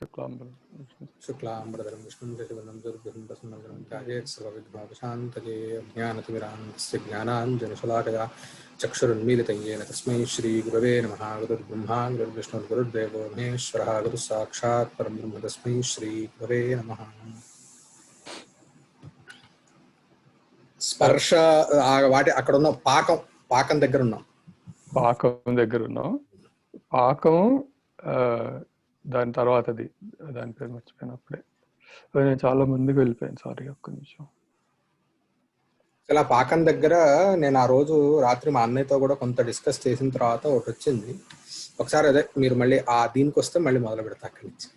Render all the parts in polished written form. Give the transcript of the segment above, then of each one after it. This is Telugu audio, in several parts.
शुक्लाम्बरधरं विष्णुं शशिवर्णं चतुर्भुजं प्रसन्नं ध्यायेत् सर्वविघ्नोपशान्तये अज्ञानतिमिरान्धस्य ज्ञानाञ्जनशलाकया चक्षुरुन्मीलितं येन तस्मै श्रीगुरवे नमः। गुरुर्ब्रह्मा गुरुर्विष्णुर्गुरुर्देवो महेश्वरः गुरुः साक्षात् परब्रह्म तस्मै श्रीगुरवे नमः। స్పర్శ వాటి అక్కడ ఉన్న పాకం దగ్గర ఉన్నాం. పాకం దాని తర్వాతది దాని పేరు మర్చిపోయినప్పుడే నేను చాలా ముందుకు వెళ్ళిపోయాను. సారీ, ఒక్క నిమిషం. అలా పాకం దగ్గర నేను ఆ రోజు రాత్రి మా అన్నయ్యతో కూడా కొంత డిస్కస్ చేసిన తర్వాత ఒకటి వచ్చింది. ఒకసారి అదే మీరు మళ్ళీ ఆ దీనికి వస్తే మళ్ళీ మొదలు పెడతా. అక్కడి నుంచి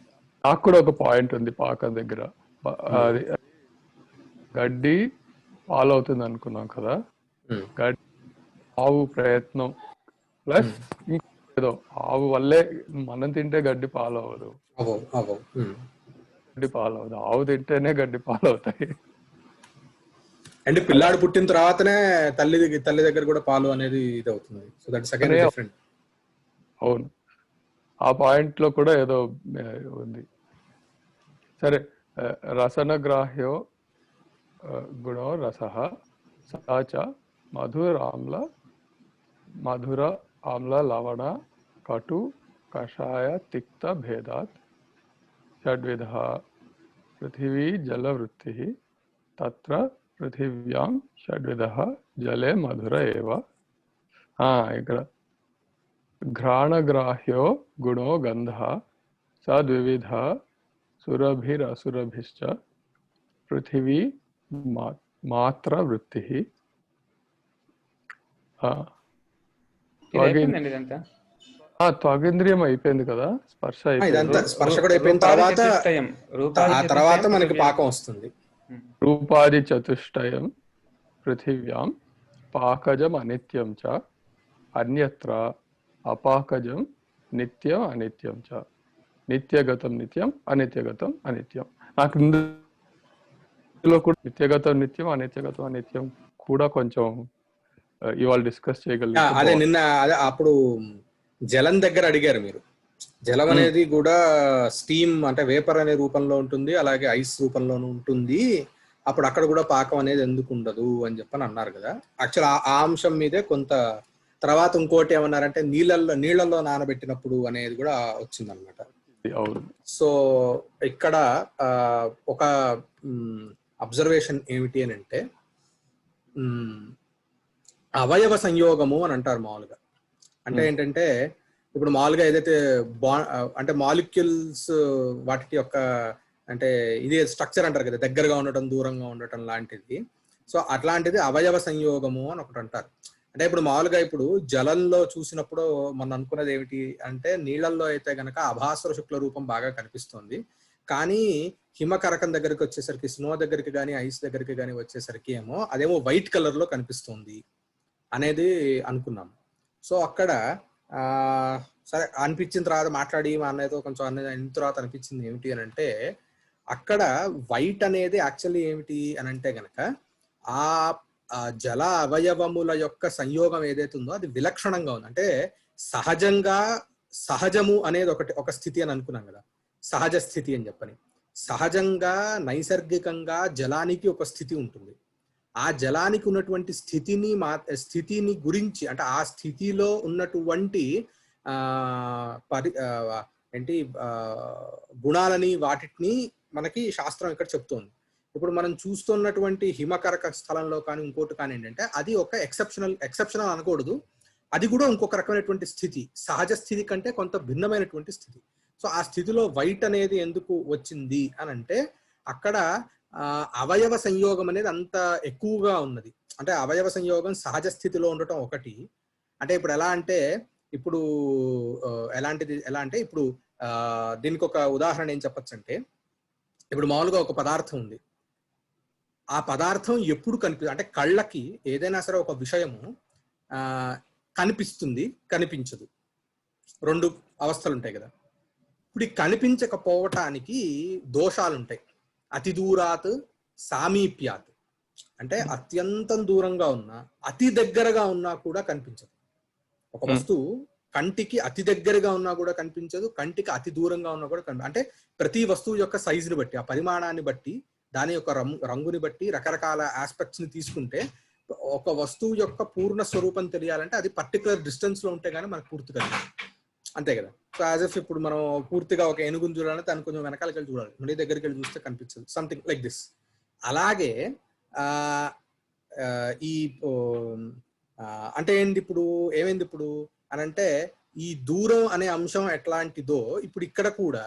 నాకు కూడా ఒక పాయింట్ ఉంది పాకం దగ్గర. అది గడ్డి పాలు అవుతుంది అనుకున్నాం కదా. గడ్డి ఆవు ప్రయత్నం ప్లస్ ఏదో ఆవు వల్లే మనం తింటే గడ్డి పాలు అవ్వదు, గడ్డి పాలు అవ్వదు. ఆవు తింటేనే గడ్డి పాలు అవుతాయి. అంటే పిల్లాడు పుట్టిన తర్వాతనే తల్లి దగ్గర కూడా పాలు అనేది ఇది అవుతుంది. So that's again different. అవును, ఆ పాయింట్ లో కూడా ఏదో ఉంది. సరే, రసనగ్రాహ్యో గుణో రసః సాచ మధుర ఆమ్ల లవణ కటు కషాయ తిక్త భేదాత్ షడ్విధః పృథివీ జలవృత్తిః తత్ర పృథివ్యాం షడ్విధః జలే మధుర ఏవ. ఇక్కడ ఘ్రాణగ్రాహ్యో గుణో గంధః సద్వివిధ సురభిరసురభిశ్చ పృథివీ మాత్ర వృత్తిః. త్వగింద్రియం అయిపోయింది కదా, స్పర్శ అయిపోయిన తర్వాత మనకి పాకం వస్తుంది. రూపాది చతుష్టయం పృథివ్యాం పాకజం అనిత్యం చ అన్యత్ర అపాకజం నిత్యం అనిత్యం చ నిత్యగతం నిత్యం అనిత్యగతం అనిత్యం. నాకు ఇందులో కూడా నిత్యగతం నిత్యం అనిత్యగతం అనిత్యం కూడా కొంచెం ఇవాళ డిస్కస్ చేయగలిగాం. అదే నిన్న అదే అప్పుడు జలం దగ్గర అడిగారు మీరు. జలం అనేది కూడా స్టీమ్ అంటే వేపర్ అనే రూపంలో ఉంటుంది, అలాగే ఐస్ రూపంలోనూ ఉంటుంది. అప్పుడు అక్కడ కూడా పాకం అనేది ఎందుకు ఉండదు అని చెప్పని అన్నారు కదా. యాక్చువల్ ఆ అంశం మీదే కొంత తర్వాత ఇంకోటి ఏమన్నారంటే నీళ్ళల్లో నానబెట్టినప్పుడు అనేది కూడా వచ్చిందనమాట. సో ఇక్కడ ఒక అబ్జర్వేషన్ ఏమిటి అని అంటే అవయవ సంయోగము అని అంటారు మామూలుగా. అంటే ఏంటంటే ఇప్పుడు మామూలుగా ఏదైతే అంటే మాలిక్యూల్స్ వాటి యొక్క అంటే ఇది స్ట్రక్చర్ అంటారు కదా, దగ్గరగా ఉండటం దూరంగా ఉండటం లాంటిది. సో అట్లాంటిది అవయవ సంయోగము అని ఒకటి అంటారు. అంటే ఇప్పుడు మామూలుగా ఇప్పుడు జలంలో చూసినప్పుడు మనం అనుకున్నది ఏమిటి అంటే నీళ్ళల్లో అయితే గనక అభాస్వర శుక్ల రూపం బాగా కనిపిస్తుంది. కానీ హిమకరకం దగ్గరికి వచ్చేసరికి, స్నో దగ్గరికి కానీ ఐస్ దగ్గరికి కానీ వచ్చేసరికి ఏమో అదేమో వైట్ కలర్ లో కనిపిస్తుంది అనేది అనుకున్నాము. సో అక్కడ సరే అనిపించిన తర్వాత మాట్లాడి మా అన్నయ్యతో కొంచెం అయిన తర్వాత అనిపించింది ఏమిటి అని అంటే అక్కడ వైట్ అనేది యాక్చువల్లీ ఏమిటి అని అంటే గనక ఆ జల అవయవముల యొక్క సంయోగం ఏదైతే ఉందో అది విలక్షణంగా ఉంది. అంటే సహజము అనేది ఒక స్థితి అని అనుకున్నాం కదా, సహజ స్థితి అని చెప్పని. సహజంగా నైసర్గికంగా జలానికి ఒక స్థితి ఉంటుంది. ఆ జలానికి ఉన్నటువంటి స్థితిని గురించి అంటే ఆ స్థితిలో ఉన్నటువంటి గుణాలని వాటిని మనకి శాస్త్రం ఇక్కడ చెప్తోంది. ఇప్పుడు మనం చూస్తున్నటువంటి హిమకరక స్థలంలో కానీ ఇంకోటి కానీ ఏంటంటే అది ఒక ఎక్సెప్షనల్ అనకూడదు, అది కూడా ఇంకొక రకమైనటువంటి స్థితి, సహజ స్థితి కంటే కొంత భిన్నమైనటువంటి స్థితి. సో ఆ స్థితిలో వైట్ అనేది ఎందుకు వచ్చింది అని అంటే అక్కడ అవయవ సంయోగం అనేది అంత ఎక్కువగా ఉన్నది. అంటే అవయవ సంయోగం సహజ స్థితిలో ఉండటం ఒకటి. అంటే ఇప్పుడు ఎలా అంటే ఇప్పుడు ఎలా అంటే ఇప్పుడు దీనికి ఒక ఉదాహరణ ఏం చెప్పచ్చు అంటే ఇప్పుడు మామూలుగా ఒక పదార్థం ఉంది. ఆ పదార్థం ఎప్పుడు అంటే కళ్ళకి ఏదైనా సరే ఒక విషయము కనిపిస్తుంది, కనిపించదు, రెండు అవస్థలు ఉంటాయి కదా. ఇప్పుడు ఈ కనిపించకపోవటానికి దోషాలు ఉంటాయి. అతి దూరాత్ సామీప్యాత్ అంటే అత్యంతం దూరంగా ఉన్నా అతి దగ్గరగా ఉన్నా కూడా కనిపించదు. ఒక వస్తువు కంటికి అతి దగ్గరగా ఉన్నా కూడా కనిపించదు, కంటికి అతి దూరంగా ఉన్నా కూడా అంటే ప్రతి వస్తువు యొక్క సైజుని బట్టి, ఆ పరిమాణాన్ని బట్టి, దాని యొక్క రంగుని బట్టి రకరకాల ఆస్పెక్ట్స్ ని తీసుకుంటే ఒక వస్తువు యొక్క పూర్ణ స్వరూపం తెలియాలంటే అది పర్టికులర్ డిస్టెన్స్ లో ఉంటే గానీ మనకు పూర్తి తెలియదు, అంతే కదా. సో యాజ్ ఎఫ్ ఇప్పుడు మనం పూర్తిగా ఒక ఏనుగుని చూడాలంటే దాన్ని కొంచెం వెనకాలకి వెళ్ళి చూడాలి, మళ్ళీ దగ్గరికి వెళ్ళి చూస్తే కనిపించదు, సంథింగ్ లైక్ దిస్. అలాగే ఈ అంటే ఏంటి ఇప్పుడు ఏమైంది ఇప్పుడు అని అంటే, ఈ దూరం అనే అంశం ఎట్లాంటిదో ఇప్పుడు ఇక్కడ కూడా,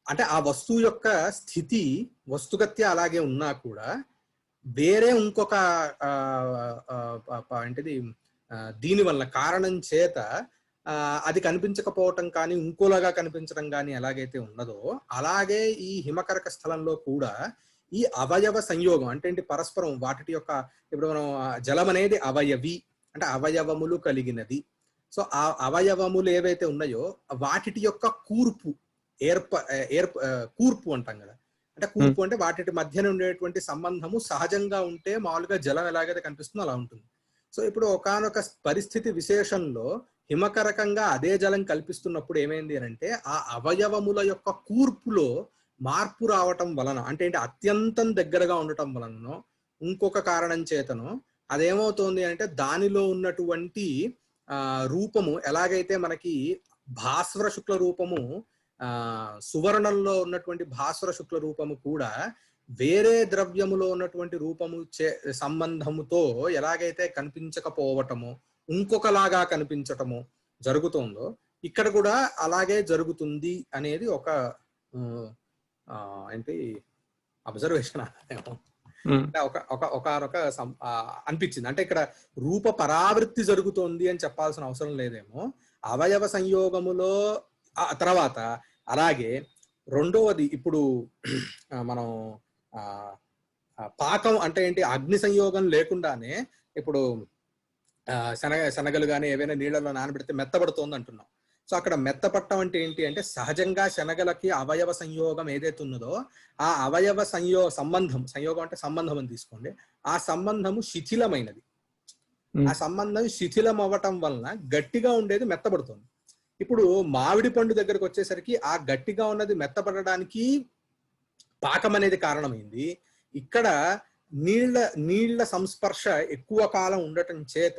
అంటే ఆ వస్తువు యొక్క స్థితి వస్తుగత్య అలాగే ఉన్నా కూడా వేరే ఇంకొక ఏంటిది దీని వల్ల కారణం చేత అది కనిపించకపోవటం కానీ ఇంకోలాగా కనిపించడం కానీ ఎలాగైతే ఉన్నదో, అలాగే ఈ హిమకరక స్థలంలో కూడా ఈ అవయవ సంయోగం అంటే ఏంటి, పరస్పరం వాటి యొక్క, ఇప్పుడు మనం జలం అనేది అవయవి అంటే అవయవములు కలిగినది. సో ఆ అవయవములు ఏవైతే ఉన్నాయో వాటి యొక్క కూర్పు కూర్పు అంటాం కదా, అంటే కూర్పు అంటే వాటి మధ్యన ఉండేటువంటి సంబంధము సహజంగా ఉంటే మామూలుగా జలం ఎలాగైతే కనిపిస్తుందో అలా ఉంటుంది. సో ఇప్పుడు ఒకానొక పరిస్థితి విశేషంలో హిమకరకంగా అదే జలం కల్పిస్తున్నప్పుడు ఏమైంది అంటే, ఆ అవయవముల యొక్క కూర్పులో మార్పు రావటం వలన, అంటే ఏంటి అత్యంతం దగ్గరగా ఉండటం వలనో ఇంకొక కారణం చేతనో అదేమవుతోంది అంటే దానిలో ఉన్నటువంటి రూపము ఎలాగైతే మనకి భాస్వర శుక్ల రూపము సువర్ణంలో ఉన్నటువంటి భాస్వర శుక్ల రూపము కూడా వేరే ద్రవ్యములో ఉన్నటువంటి రూపము సంబంధముతో ఎలాగైతే కనిపించకపోవటము ఇంకొకలాగా కనిపించటము జరుగుతుందో ఇక్కడ కూడా అలాగే జరుగుతుంది అనేది ఒక ఏంటి అబ్జర్వేషన్ ఒక అనిపించింది. అంటే ఇక్కడ రూప పరావృత్తి జరుగుతోంది అని చెప్పాల్సిన అవసరం లేదేమో అవయవ సంయోగములో తర్వాత. అలాగే రెండవది ఇప్పుడు మనం పాకం అంటే ఏంటి, అగ్ని సంయోగం లేకుండానే ఇప్పుడు శనగలు కానీ ఏవైనా నీళ్ళలో నానబెడితే మెత్తబడుతోంది అంటున్నాం. సో అక్కడ మెత్తపట్టం అంటే ఏంటి అంటే సహజంగా శనగలకి అవయవ సంయోగం ఏదైతే ఉన్నదో ఆ అవయవ సంయోగం అంటే సంబంధం అని తీసుకోండి, ఆ సంబంధము శిథిలమైనది. ఆ సంబంధం శిథిలం అవ్వటం వలన గట్టిగా ఉండేది మెత్తబడుతుంది. ఇప్పుడు మామిడి పండు దగ్గరకు వచ్చేసరికి ఆ గట్టిగా ఉన్నది మెత్తపడడానికి పాకం అనేది కారణమైంది. ఇక్కడ నీళ్ల సంస్పర్శ ఎక్కువ కాలం ఉండటం చేత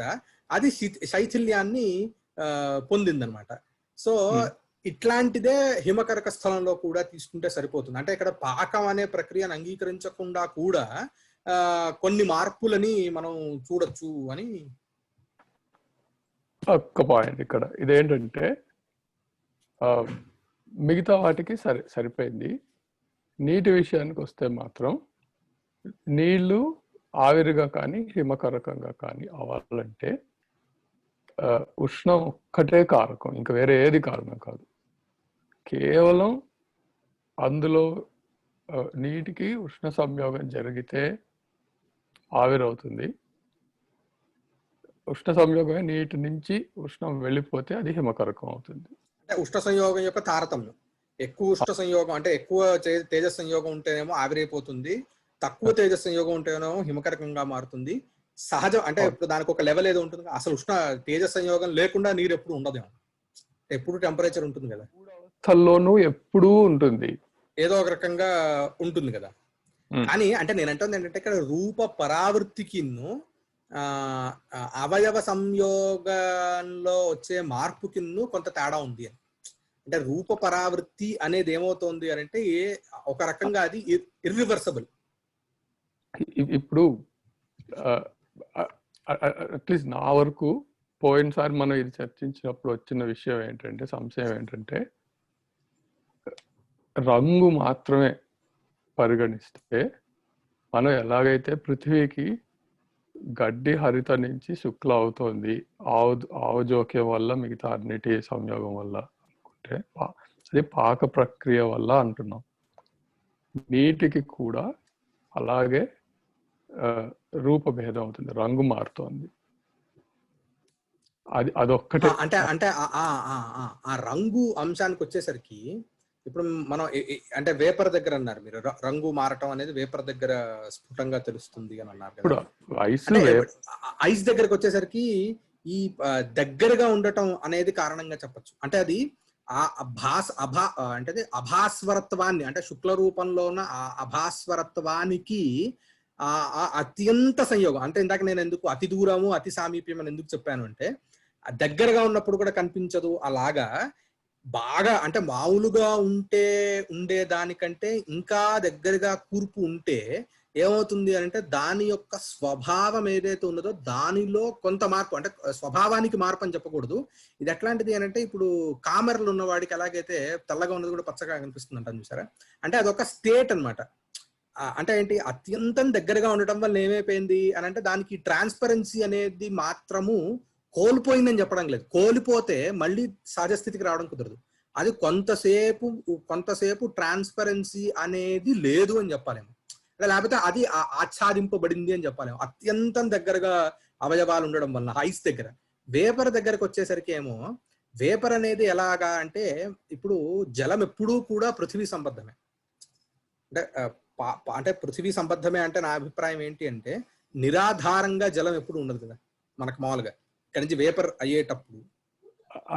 అది శైథిల్యాన్ని పొందిందనమాట. సో ఇట్లాంటిదే హిమకరక స్థలంలో కూడా తీసుకుంటే సరిపోతుంది. అంటే ఇక్కడ పాకం అనే ప్రక్రియను అంగీకరించకుండా కూడా కొన్ని మార్పులని మనం చూడొచ్చు అని ఒక్క పాయింట్ ఇక్కడ. ఇదేంటంటే మిగతా వాటికి సరిపోయింది. నీటి విషయానికి వస్తే మాత్రం నీళ్లు ఆవిరిగా కానీ హిమకరకంగా కానీ అవ్వాలంటే ఉష్ణం ఒక్కటే కారకం, ఇంకా వేరే ఏది కారణం కాదు. కేవలం అందులో నీటికి ఉష్ణ సంయోగం జరిగితే ఆవిరవుతుంది. ఉష్ణ సంయోగమే నీటి నుంచి ఉష్ణం వెళ్ళిపోతే అది హిమకరకం అవుతుంది. అంటే ఉష్ణ సంయోగం యొక్క తారతమ్యం, ఎక్కువ ఉష్ణ సంయోగం అంటే ఎక్కువ తేజస్ సంయోగం ఉంటేనేమో ఆవిరైపోతుంది, తక్కువ తేజస్ సంయోగం ఉంటేనేమో హిమకరకంగా మారుతుంది. సహజం అంటే ఇప్పుడు దానికి ఒక లెవెల్ ఏదో ఉంటుంది. అసలు ఉష్ణ తేజస్ సంయోగం లేకుండా నీరు ఎప్పుడు ఉండదేమో, ఎప్పుడు టెంపరేచర్ ఉంటుంది కదా, స్థలంలోనూ ఎప్పుడూ ఉంటుంది, ఏదో ఒక రకంగా ఉంటుంది కదా. కానీ అంటే నేను అంటుంది ఏంటంటే ఇక్కడ రూప పరావృత్తికిన్ను అవయవ సంయోగంలో వచ్చే మార్పుకిన్ను కొంత తేడా ఉంది అని. అంటే రూప పరావృత్తి అనేది ఏమవుతోంది అని అంటే ఒక రకంగా అది ఇర్రివర్సబుల్. ఇప్పుడు అట్లీస్ట్ నా వరకు పోయినసారి మనం ఇది చర్చించినప్పుడు వచ్చిన విషయం ఏంటంటే, సంశయం ఏంటంటే రంగు మాత్రమే పరిగణిస్తే మనం ఎలాగైతే పృథ్వీకి గడ్డి హరిత నుంచి శుక్ల అవుతోంది ఆవు జోక్యం వల్ల మిగతా అన్నిటి సంయోగం వల్ల అనుకుంటే అది పాక ప్రక్రియ వల్ల అంటున్నాం. నీటికి కూడా అలాగే రూపభేదం అవుతుంది, రంగు మారుతోంది. అదొక్కటే. అంటే అంటే ఆ రంగు అంశానికి వచ్చేసరికి ఇప్పుడు మనం అంటే వేపర్ దగ్గర అన్నారు మీరు, రంగు మారటం అనేది వేపర్ దగ్గర స్ఫుటంగా తెలుస్తుంది అని అన్నారు కదా. ఐస్ దగ్గరకు వచ్చేసరికి ఈ దగ్గరగా ఉండటం అనేది కారణంగా చెప్పచ్చు. అంటే అది ఆ అంటే అది అభాస్వరత్వాన్ని, అంటే శుక్ల రూపంలో ఉన్న ఆ అభాస్వరత్వానికి ఆ అత్యంత సంయోగం. అంటే ఇందాక నేను ఎందుకు అతి దూరము అతి సామీప్యం అని ఎందుకు చెప్పాను అంటే, దగ్గరగా ఉన్నప్పుడు కూడా కనిపించదు అలాగా, బాగా అంటే మామూలుగా ఉండే దానికంటే ఇంకా దగ్గరగా కూర్పు ఉంటే ఏమవుతుంది అంటే దాని యొక్క స్వభావం ఏదైతే ఉన్నదో దానిలో కొంత మార్పు, అంటే స్వభావానికి మార్పు అని చెప్పకూడదు. ఇది ఎట్లాంటిది అని అంటే, ఇప్పుడు కామెరలు ఉన్న వాడికి ఎలాగైతే తెల్లగా ఉన్నది కూడా పచ్చగా కనిపిస్తుంది అంటాను చూసారా, అంటే అదొక స్టేట్ అనమాట. అంటే ఏంటి, అత్యంతం దగ్గరగా ఉండటం వల్ల ఏమైపోయింది అని అంటే దానికి ట్రాన్స్పరెన్సీ అనేది మాత్రము కోల్పోయిందని చెప్పడం లేదు. కోల్పోతే మళ్ళీ సహజ స్థితికి రావడం కుదరదు. అది కొంతసేపు ట్రాన్స్పరెన్సీ అనేది లేదు అని చెప్పాలేమో, లేకపోతే అది ఆచ్ఛాదింపబడింది అని చెప్పాలేమో. అత్యంతం దగ్గరగా అవయవాలు ఉండడం వల్ల ఐస్ దగ్గర. వేపర్ దగ్గరకు వచ్చేసరికి ఏమో, వేపర్ అనేది ఎలాగా అంటే, ఇప్పుడు జలం ఎప్పుడూ కూడా పృథివీ సంబద్ధమే. అంటే అంటే పృథివీ సంబద్ధమే అంటే నా అభిప్రాయం ఏంటి అంటే, నిరాధారంగా జలం ఎప్పుడు ఉండదు కదా మనకు మామూలుగా. ఇక్కడ నుంచి వేపర్ అయ్యేటప్పుడు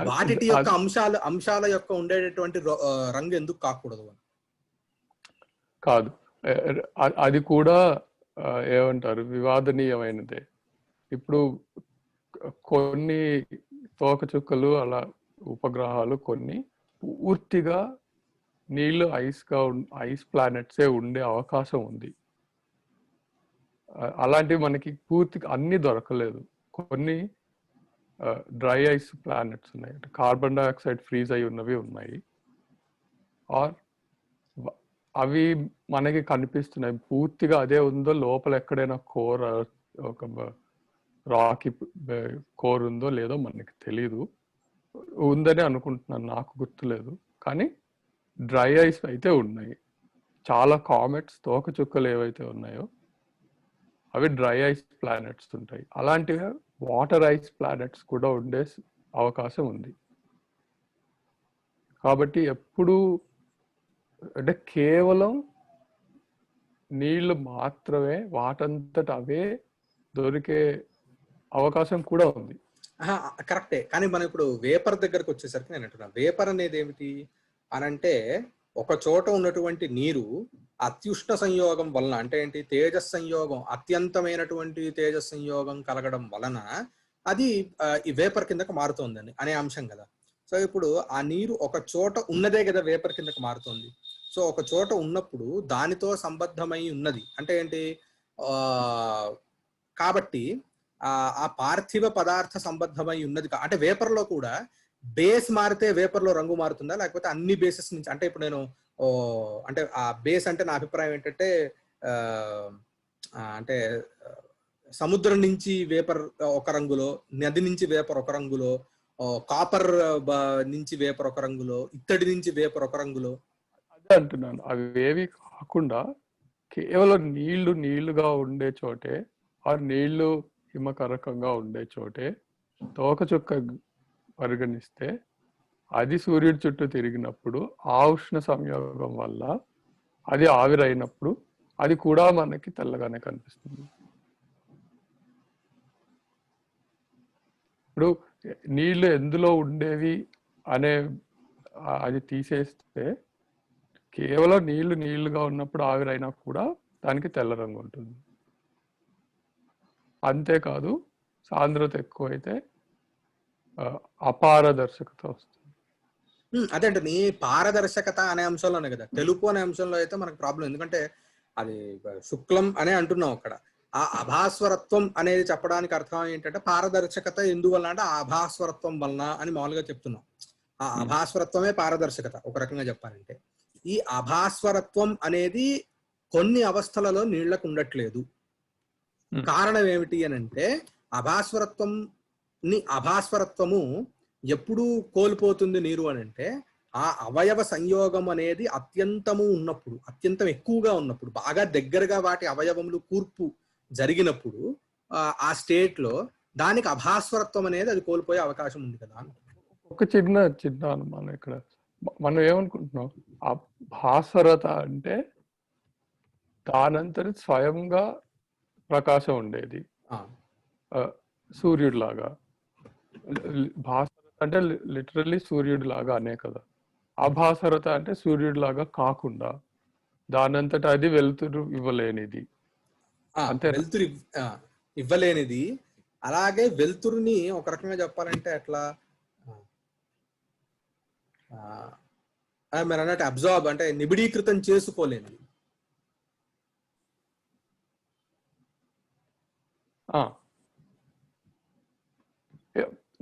వాటి యొక్క అంశాల యొక్క ఉండేటటువంటి రంగు ఎందుకు కాకూడదు అని కాదు. అది కూడా ఏమంటారు, వివాదనీయమైనదే. ఇప్పుడు కొన్ని తోకచుక్కలు అలా ఉపగ్రహాలు కొన్ని పూర్తిగా నీళ్లు ఐస్ ప్లానెట్సే ఉండే అవకాశం ఉంది. అలాంటివి మనకి పూర్తిగా అన్ని దొరకలేదు. కొన్ని డ్రై ఐస్ ప్లానెట్స్ ఉన్నాయి, కార్బన్ డైఆక్సైడ్ ఫ్రీజ్ అయి ఉన్నవి ఉన్నాయి. ఆర్ అవి మనకి కనిపిస్తున్నాయి. పూర్తిగా అదే ఉందో, లోపల ఎక్కడైనా కోర్, ఒక రాకి కోర్ ఉందో లేదో మనకి తెలీదు. ఉందని అనుకుంటున్నాను, నాకు గుర్తులేదు. కానీ డ్రై ఐస్ అయితే ఉన్నాయి. చాలా కామెట్స్, తోకచుక్కలు ఏవైతే ఉన్నాయో అవి డ్రై ఐస్ ప్లానెట్స్ ఉంటాయి. అలాంటివి వాటర్ ఐస్ ప్లానెట్స్ కూడా ఉండే అవకాశం ఉంది. కాబట్టి ఎప్పుడు అంటే కేవలం నీళ్లు మాత్రమే వాటంతట అవే దొరికే అవకాశం కూడా ఉంది. కరెక్టే. కానీ మనం ఇప్పుడు వేపర్ దగ్గరకు వచ్చేసరికి నేను అంటున్నా, వేపర్ అనేది ఏమిటి అనంటే, ఒక చోట ఉన్నటువంటి నీరు అత్యుష్ణ సంయోగం వలన, అంటే ఏంటి, తేజస్ సంయోగం, అత్యంతమైనటువంటి తేజస్ సంయోగం కలగడం వలన అది ఈ వేపర్ కిందకు మారుతోందని అనే అంశం కదా. సో ఇప్పుడు ఆ నీరు ఒక చోట ఉన్నదే కదా వేపర్ కిందకు మారుతోంది. సో ఒక చోట ఉన్నప్పుడు దానితో సంబద్ధమై ఉన్నది అంటే ఏంటి, కాబట్టి ఆ పార్థివ పదార్థ సంబద్ధమై ఉన్నది. అంటే వేపర్ లో కూడా బేస్ మారితే వేపర్ లో రంగు మారుతుందా, లేకపోతే అన్ని బేసెస్ నుంచి, అంటే ఇప్పుడు నేను అంటే ఆ బేస్ అంటే నా అభిప్రాయం ఏంటంటే, అంటే సముద్రం నుంచి వేపర్ ఒక రంగులో, నది నుంచి వేపర్ ఒక రంగులో, కాపర్ నుంచి వేపర్ ఒక రంగులో, ఇత్తడి నుంచి వేపర్ ఒక రంగులో. అదే అంటున్నాను, అవి ఏవి కాకుండా కేవలం నీళ్లుగా ఉండే చోటే, ఆ నీళ్లు హిమకరకంగా ఉండే చోటే తోకచుక్క పరిగణిస్తే, అది సూర్యుడి చుట్టూ తిరిగినప్పుడు ఆ ఉష్ణ సంయోగం వల్ల అది ఆవిరైనప్పుడు అది కూడా మనకి తెల్లగానే కనిపిస్తుంది. ఇప్పుడు నీళ్లు ఎందులో ఉండేవి అనే అది తీసేస్తే, కేవలం నీళ్లుగా ఉన్నప్పుడు ఆవిరైనా కూడా దానికి తెల్ల రంగు ఉంటుంది. అంతేకాదు, సాంద్రత ఎక్కువైతే అపారదర్శకత వస్తుంది. అదే అంటే నీ పారదర్శకత అనే అంశంలోనే కదా, తెలుపు అనే అంశంలో అయితే మనకు ప్రాబ్లం. ఎందుకంటే అది శుక్లం అనే అంటున్నాం అక్కడ. ఆ అభాస్వరత్వం అనేది చెప్పడానికి అర్థం ఏంటంటే, పారదర్శకత ఎందువల్ల అంటే ఆ అభాస్వరత్వం వలన అని మామూలుగా చెప్తున్నాం. ఆ అభాస్వరత్వమే పారదర్శకత ఒక రకంగా చెప్పాలంటే. ఈ అభాస్వరత్వం అనేది కొన్ని అవస్థలలో నీళ్లకు ఉండట్లేదు. కారణం ఏమిటి అని అంటే, అభాస్వరత్వము ఎప్పుడు కోల్పోతుంది నీరు అని అంటే, ఆ అవయవ సంయోగం అనేది అత్యంతం ఎక్కువగా ఉన్నప్పుడు, బాగా దగ్గరగా వాటి అవయవములు కూర్పు జరిగినప్పుడు ఆ స్టేట్ లో దానికి అభాస్వరత్వం అనేది అది కోల్పోయే అవకాశం ఉంది కదా. ఒక చిన్న అనుమానం ఇక్కడ. మనం ఏమనుకుంటున్నాం, ఆ భాస్వరత అంటే దానంతటి స్వయంగా ప్రకాశం ఉండేది సూర్యుడిలాగా. భాస్వరత అంటే లిటరల్లీ సూర్యుడు లాగా అనే కదా. అభాస్వరత అంటే సూర్యుడు లాగా కాకుండా దానంతట అది వెలుతురు ఇవ్వలేనిది. అంతే. వెలుతురు ఇవ్వలేనిది. అలాగే వెలుతురుని ఒక రకంగా చెప్పాలంటే ఎట్లా, మీరు అన్నట్టు అబ్జార్బ్ అంటే నిబిడీకృతం చేసుకోలేనిది.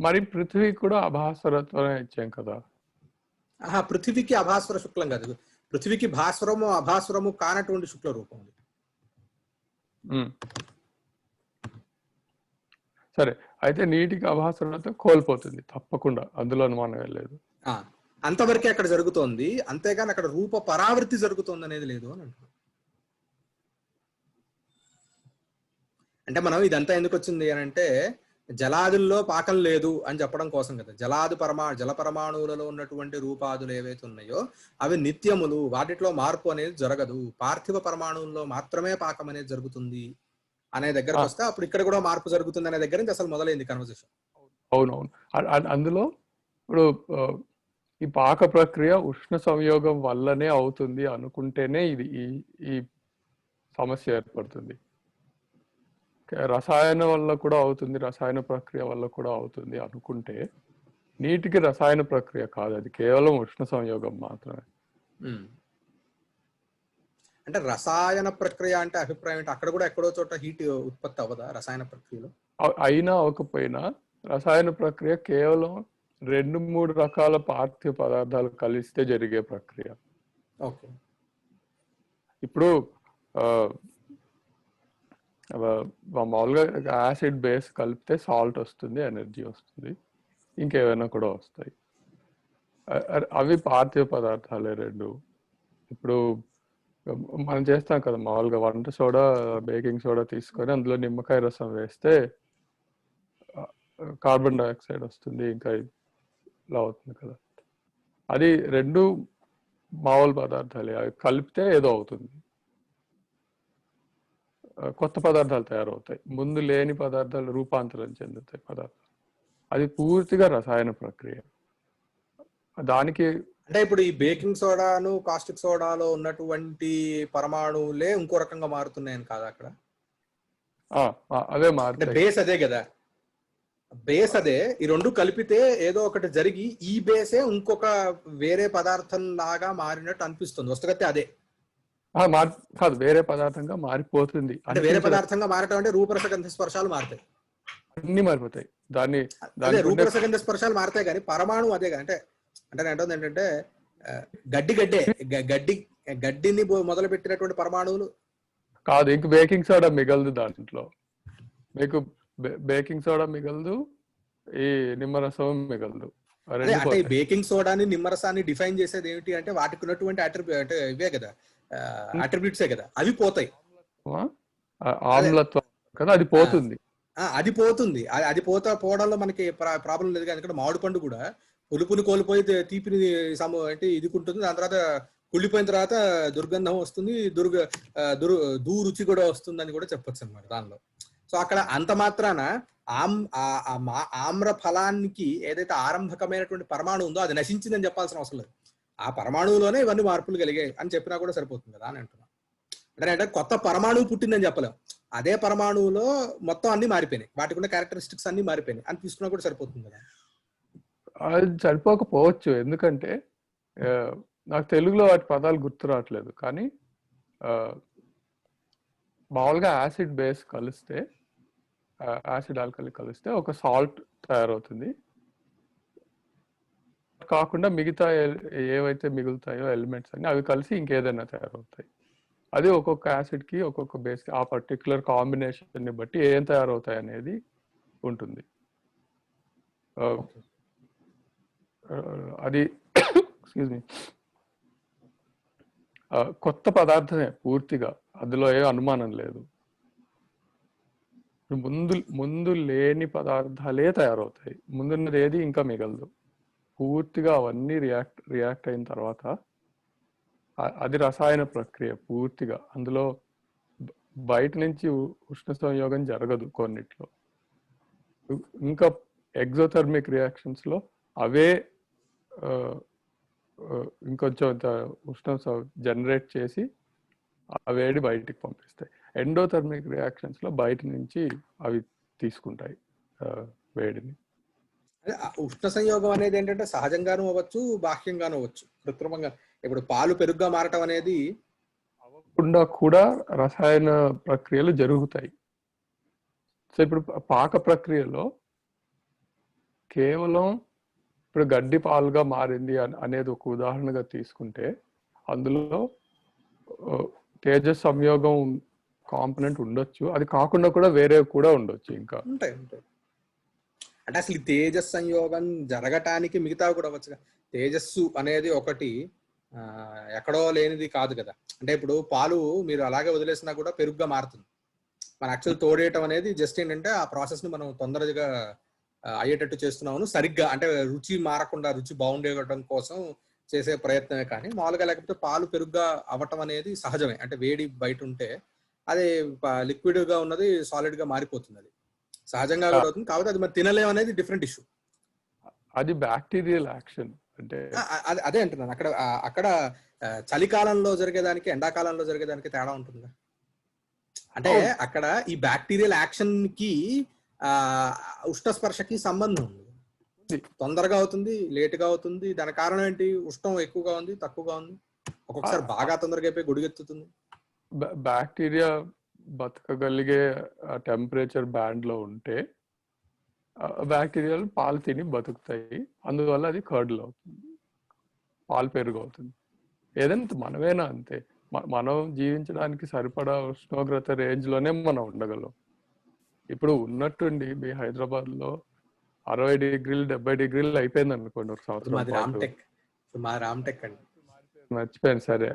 మరి పృథ్వీ కూడా అభాస్వరత్వమే ఇచ్చాం కదా. పృథ్వీకి అభాస్వర శుక్లం కాదు, పృథ్వీకి భాస్వరము అభాస్వరము కానటువంటి శుక్ల రూపం. సరే, అయితే నీటికి అభాస్వరత కోల్పోతుంది తప్పకుండా, అందులో అనుమానం లేదు. అంతవరకే అక్కడ జరుగుతోంది, అంతేగాని అక్కడ రూప పరావృత్తి జరుగుతోంది అనేది లేదు అని అంటున్నాం. అంటే మనం ఇదంతా ఎందుకు వచ్చింది అని అంటే, జలాదుల్లో పాకం లేదు అని చెప్పడం కోసం కదా. జల పరమాణువులలో ఉన్నటువంటి రూపాదులు ఏవైతే ఉన్నాయో అవి నిత్యములు, వాటిలో మార్పు అనేది జరగదు. పార్థివ పరమాణువుల్లో మాత్రమే పాకం అనేది జరుగుతుంది అనే దగ్గరకు వస్తే అప్పుడు ఇక్కడ కూడా మార్పు జరుగుతుంది అనే దగ్గర నుంచి అసలు మొదలైంది కన్వర్సేషన్. అవునవును. అందులో ఇప్పుడు ఈ పాక ప్రక్రియ ఉష్ణ సంయోగం వల్లనే అవుతుంది అనుకుంటేనే ఇది ఈ సమస్య ఏర్పడుతుంది. రసాయన వల్ల కూడా అవుతుంది, రసాయన ప్రక్రియ వల్ల కూడా అవుతుంది అనుకుంటే నీటికి రసాయన ప్రక్రియ కాదు, అది కేవలం ఉష్ణ సంయోగం మాత్రమే. అంటే రసాయన ప్రక్రియ అంటే అభిప్రాయం అంటే అక్కడ కూడా ఎక్కడో చోట హీట్ ఉత్పత్తి అవ్వదా రసాయన ప్రక్రియలో? అయినా అవ్వకపోయినా రసాయన ప్రక్రియ కేవలం 2-3 రకాల పార్థివ పదార్థాలు కలిస్తే జరిగే ప్రక్రియ. ఓకే. ఇప్పుడు మామూలుగా యాసిడ్ బేస్ కలిపితే సాల్ట్ వస్తుంది, ఎనర్జీ వస్తుంది, ఇంకేమైనా కూడా వస్తాయి. అవి పార్థివ పదార్థాలే రెండు. ఇప్పుడు మనం చేస్తాం కదా మామూలుగా వంట సోడా, బేకింగ్ సోడా తీసుకొని అందులో నిమ్మకాయ రసం వేస్తే కార్బన్ డైఆక్సైడ్ వస్తుంది, ఇంకా ఇలా అవుతుంది కదా. అది రెండు మామూలు పదార్థాలే, అవి కలిపితే ఏదో అవుతుంది, కొత్త పదార్థాలు తయారవుతాయి. ముందు లేని పదార్థాలు రూపాంతరం చెందుతాయి పదార్థాలు. అది పూర్తిగా రసాయన ప్రక్రియ. దానికి అంటే ఇప్పుడు ఈ బేకింగ్ సోడాను కాస్టిక్ సోడాలో ఉన్నటువంటి పరమాణువులే ఇంకో రకంగా మారుతున్నాయని కాదు అక్కడ? అవే మారుతాయి. బేస్ అదే కదా, బేస్ అదే. ఈ రెండు కలిపితే ఏదో ఒకటి జరిగి ఈ బేసే ఇంకొక వేరే పదార్థం లాగా మారినట్టు అనిపిస్తుంది. వస్తుగతే అదే కాదు, వేరే పదార్థంగా మారిపోతుంది. అంటే వేరే పదార్థంగా మారటం అంటే రూపరసగంధ స్పర్శాలు మారుతాయి, అన్ని మారిపోతాయి. దాన్ని రూపరసగంధ స్పర్శాలు మారుతాయి కానీ పరమాణు అదే. అంటే అంటే నేను అంటుంది ఏంటంటే గడ్డిని మొదలు పెట్టినటువంటి పరమాణువులు కాదు. ఇంక బేకింగ్ సోడా మిగలదు దాంట్లో, మీకు బేకింగ్ సోడా మిగలదు, ఈ నిమ్మరసం మిగలదు. అంటే ఈ బేకింగ్ సోడాని నిమ్మరసాన్ని డిఫైన్ చేసేది ఏమిటి అంటే వాటికి ఉన్నటువంటి అంటే ఇవే కదా, అట్రిబ్యూట్సే కదా, అవి పోతాయి. ఆమ్లత్వం కదా, అది పోతుంది. అది పోతుంది. అది పోవడంలో మనకి ప్రాబ్లం లేదు. ఎందుకంటే మామిడి పండు కూడా పులుపుని కోల్పోయి తీపిని అంటే ఇదికుంటుంది, దాని తర్వాత కుళ్ళిపోయిన తర్వాత దుర్గంధం వస్తుంది, దూరుచి కూడా వస్తుంది అని కూడా చెప్పొచ్చు అనమాట దానిలో. సో అక్కడ అంత మాత్రాన ఆమ్ర ఫలానికి ఏదైతే ఆరంభకమైనటువంటి పరమాణు ఉందో అది నశించిందని చెప్పాల్సిన అవసరం లేదు. ఆ పరమాణువులోనే ఇవన్నీ మార్పులు కలిగాయి అని చెప్పినా కూడా సరిపోతుంది కదా అని అంటున్నా. అంటే కొత్త పరమాణువు పుట్టిందని చెప్పలేం, అదే పరమాణువులో మొత్తం అన్ని మారిపోయినాయి, వాటికి ఉన్న క్యారెక్టరిస్టిక్స్ అన్ని మారిపోయినాయి అని తీసుకున్నా కూడా సరిపోతుంది కదా. అది సరిపోకపోవచ్చు, ఎందుకంటే నాకు తెలుగులో వాటి పదాలు గుర్తు రావట్లేదు. కానీ మామూలుగా యాసిడ్ బేస్ కలిస్తే, యాసిడ్ ఆల్కలి కలిస్తే ఒక సాల్ట్ తయారవుతుంది. కాకుండా మిగతా ఏవైతే మిగులుతాయో ఎలిమెంట్స్ అన్ని అవి కలిసి ఇంకేదైనా తయారవుతాయి. అది ఒక్కొక్క యాసిడ్ కి ఒక్కొక్క బేస్ కి ఆ పర్టికులర్ కాంబినేషన్ ని బట్టి ఏం తయారవుతాయి అనేది ఉంటుంది. అది ఎక్స్క్యూజ్ మీ కొత్త పదార్థమే పూర్తిగా, అందులో ఏ అనుమానం లేదు. ముందు లేని పదార్థాలే తయారవుతాయి, ముందున్నది ఏది ఇంకా మిగలదు. పూర్తిగా అవన్నీ రియాక్ట్ అయిన తర్వాత అది రసాయన ప్రక్రియ పూర్తిగా. అందులో బయట నుంచి ఉష్ణ సంయోగం జరగదు కొన్నిట్లో. ఇంకా ఎగ్జోథర్మిక్ రియాక్షన్స్ లో అవే ఇంకొంచెం ఉష్ణం జనరేట్ చేసి ఆ వేడి బయటికి పంపిస్తాయి. ఎండోథర్మిక్ రియాక్షన్స్ లో బయట నుంచి అవి తీసుకుంటాయి వేడిని. ఉష్ణ సంయోగం అనేది ఏంటంటే సహజంగానూ అవ్వచ్చు, బాహ్యంగానూ అవ్వచ్చు, కృత్రిమంగా. ఇప్పుడు పాలు పెరుగుగా మారటం అనేది అవ్వకుండా కూడా రసాయన ప్రక్రియలు జరుగుతాయి. సో ఇప్పుడు పాక ప్రక్రియలో కేవలం ఇప్పుడు గడ్డి పాలుగా మారింది అనేది ఒక ఉదాహరణగా తీసుకుంటే అందులో తేజస్ సంయోగం కాంపోనెంట్ ఉండొచ్చు, అది కాకుండా కూడా వేరే కూడా ఉండొచ్చు. ఇంకా ఉంటాయి. అంటే అసలు ఈ తేజస్ సంయోగం జరగటానికి మిగతా కూడా అవ్వచ్చు. తేజస్సు అనేది ఒకటి ఎక్కడో లేనిది కాదు కదా. అంటే ఇప్పుడు పాలు మీరు అలాగే వదిలేసినా కూడా పెరుగుగా మారుతుంది. మన యాక్చువల్ తోడేయటం అనేది జస్ట్ ఏంటంటే ఆ ప్రాసెస్ ని మనం తొందరగా అయ్యేటట్టు చేస్తున్నాము. సరిగ్గా అంటే రుచి మారకుండా రుచి బాగుండేయడం కోసం చేసే ప్రయత్నమే కానీ మామూలుగా లేకపోతే పాలు పెరుగుగా అవ్వటం అనేది సహజమే. అంటే వేడి బయట ఉంటే అది లిక్విడ్ గా ఉన్నది సాలిడ్ గా మారిపోతుంది. అది సహజంగా కూడా అవుతుంది. కాబట్టి అది మరి తినలేం అనేది డిఫరెంట్ ఇష్యూ. అది బ్యాక్టీరియల్ యాక్షన్. అంటే అదే అంటున్నాను. అక్కడ చలికాలంలో జరిగేదానికి ఎండాకాలంలో జరిగేదానికి తేడా ఉంటుందా? అంటే అక్కడ ఈ బ్యాక్టీరియల్ యాక్షన్ కి ఉష్ణ స్పర్శకి సంబంధం ఉంది. తొందరగా అవుతుంది, లేటుగా అవుతుంది. దాని కారణం ఏంటి? ఉష్ణం ఎక్కువగా ఉంది, తక్కువగా ఉంది, ఒక్కొక్కసారి బాగా తొందరగా అయిపోయి గొడుగెత్తుతుంది. బ్యాక్టీరియా బతకగలిగే టెంపరేచర్ బ్యాండ్ లో ఉంటే బ్యాక్టీరియాలు పాలు తిని బతుకుతాయి. అందువల్ల అది కర్డ్లు అవుతుంది, పాలు పెరుగు అవుతుంది. ఏదైనా మనమేనా అంతే, మనం జీవించడానికి సరిపడా ఉష్ణోగ్రత రేంజ్ లోనే మనం ఉండగలం. ఇప్పుడు ఉన్నట్టుండి మీ హైదరాబాద్ లో 60 డిగ్రీలు 70 డిగ్రీలు అయిపోయింది అనుకోండి ఒక సంవత్సరం మర్చిపోయాను. సరే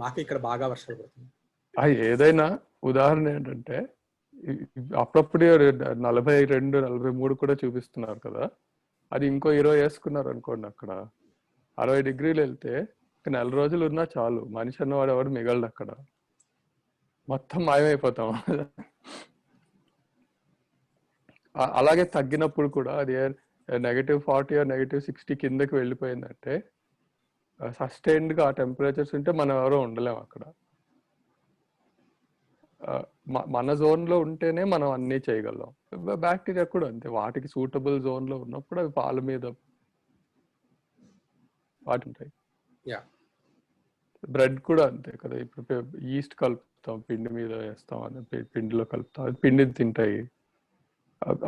మాకు ఇక్కడ బాగా వర్షాలు పడుతుంది. ఏదైనా ఉదాహరణ ఏంటంటే అప్పుడప్పుడే 42, 43 కూడా చూపిస్తున్నారు కదా. అది ఇంకో 20 వేసుకున్నారు అనుకోండి, అక్కడ 60 డిగ్రీలు వెళ్తే నెల రోజులు ఉన్నా చాలు, మనిషి అన్నవాడు ఎవడు మిగలడు అక్కడ, మొత్తం మాయమైపోతాం. అలాగే తగ్గినప్పుడు కూడా అది -40 -60 కిందకి వెళ్ళిపోయిందంటే సస్టైన్డ్ గా ఆ టెంపరేచర్స్ ఉంటే మనం ఎవరో ఉండలేము అక్కడ. మన జోన్ లో ఉంటేనే మనం అన్ని చేయగలం. బ్యాక్టీరియా కూడా అంతే, వాటికి సూటబుల్ జోన్ లో ఉన్నప్పుడు అవి పాల మీద వాటి ఉంటాయి. బ్రెడ్ కూడా అంతే కదా. ఇప్పుడు ఈస్ట్ కలుపుతాం, పిండి మీద వేస్తాం, అని పిండిలో కలుపుతాం, అది పిండిని తింటాయి,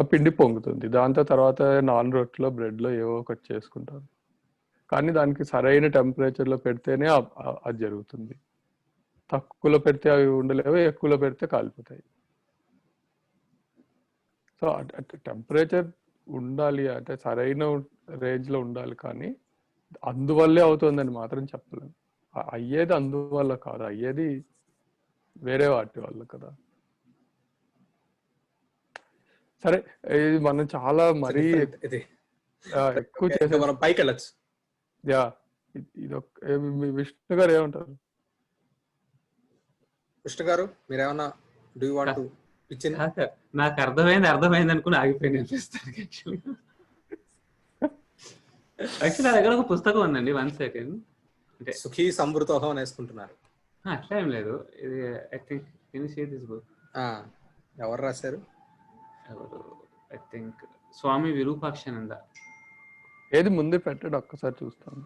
ఆ పిండి పొంగుతుంది. దాంతో తర్వాత నాన్ రొట్టెలో బ్రెడ్ లో ఏవో ఒకటి చేసుకుంటారు. కానీ దానికి సరైన టెంపరేచర్ లో పెడితేనే అది జరుగుతుంది. తక్కువలో పెడితే అవి ఉండలేవు, ఎక్కువలో పెడితే కాలిపోతాయి. సో టెంపరేచర్ ఉండాలి అంటే సరైన రేంజ్ లో ఉండాలి, కానీ అందువల్లే అవుతుందని మాత్రం చెప్పలేము. అయ్యేది అందువల్ల కాదు, అయ్యేది వేరే వాటి వల్ల కదా. సరే, ఇది మనం చాలా మరీ ఎక్కువ చేసే మనం పైకి వెళ్ళచ్చు. ఇది విష్ణు గారు ఏమంటారు? విష్ణు గారు మీరేమన్నా do you want to pitch in? నాకు అర్థమైంది అనుకుని ఆగిపోయింది అనిపిస్తుంది. యాక్చువల్లీ నా దగ్గర ఒక పుస్తకం ఉందండి. 1 సెకండ్. అంటే సుఖీ సమృతోహం అని వేసుకుంటున్నారు. అట్లా ఏం లేదు. ఇది I think can you see this book? ఎవరు రాశారు? I think Swami Virupakshananda. ఏది ముందు పెట్టండి ఒక్కసారి చూస్తాను.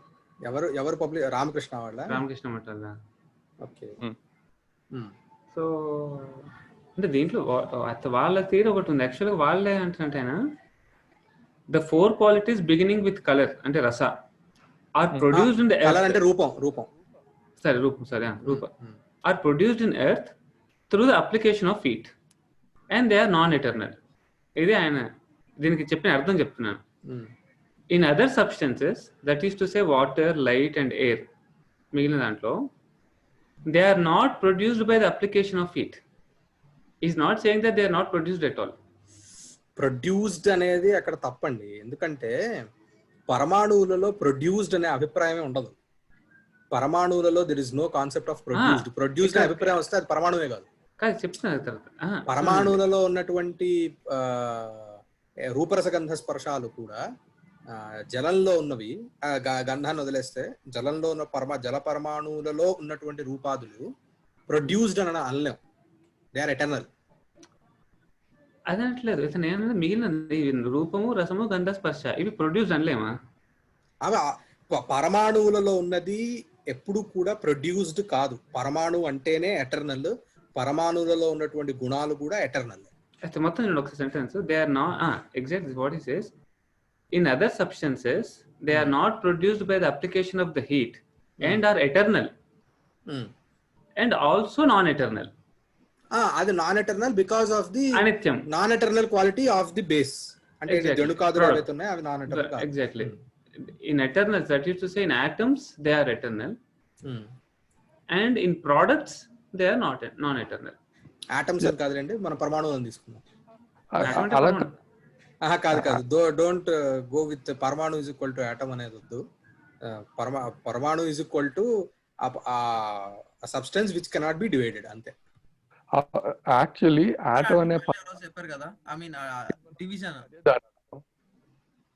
ఎవరు పబ్లిక్? రామకృష్ణ వాళ్ళ? రామకృష్ణ మఠాల. ఓకే. సో అంటే దీంట్లో వాళ్ళ థియరీ ఒకటి ఉంది. యాక్చువల్గా వాళ్ళే అంటే the 4 qualities beginning with colour అంటే రస are produced in the earth. అంటే రూపం are produced in earth through the application of heat and they are non eternal. ఇది ఆయన దీనికి చెప్పిన అర్థం చెప్తున్నాను. In other substances, that is to say water, light and air, మిగిలిన దాంట్లో they are not produced by the application of heat. He's not saying that they are not produced at all. Produced అనేది అక్కడ తప్పండి. ఎందుకంటే పరమాణువులలో ప్రొడ్యూస్డ్ అనే అభిప్రాయమే ఉండదు. పరమాణువులలో there is no concept of produced. Produced అనే అభిప్రాయం వస్తే అది పరమాణువే కాదు. కాదు చెప్తున్నారు తర్వాత. పరమాణువులలో ఉన్నటువంటి రూపరసగంధ స్పర్శాలు కూడా జలంలో ఉన్నవి, గంధాన్ని వదిలేస్తే జలంలో ఉన్న జల పరమాణువులలో ఉన్నటువంటి రూపాదులు ప్రొడ్యూస్డ్ అని అనలేం, దే ఆర్ ఎటర్నల్. అది అనట్లేదు ఇతను ఏమన్నా మిగిలిన రూపము రసము గంధ స్పర్శ ఇవి ప్రొడ్యూస్ అనలేమా? అవి పరమాణువులలో ఉన్నది ఎప్పుడు కూడా ప్రొడ్యూస్డ్ కాదు. పరమాణువు అంటేనే ఎటర్నల్, పరమాణువులలో ఉన్నటువంటి గుణాలు కూడా ఎటర్నల్. అయితే మొత్తం నేను ఒక sentence, they are not exactly what it says, in other substances they are not produced by the application of the heat and are eternal and also non-eternal. అది non eternal because of the anityam, non eternal quality of the base. అంటే జనుకాదులు ఏవైతే ఉన్నాయో అవి non eternal. Exactly. in eternals, that is to say in atoms they are eternal and in products they are not non-eternal. Atoms అని కాదులేండి, మనం పరమాణువులను తీసుకున్నాం. కాదు, డోంట్ గో విత్ పరమాణు ఇజ్ ఈక్వల్ టు ఆటమ్ అనేది వద్దు. పరమాణు is equal to substance which cannot be divided, అంతే. యాక్చువల్లీ ఆటమ్ అనే చెప్పారు కదా, ఐ మీన్ డివిజన్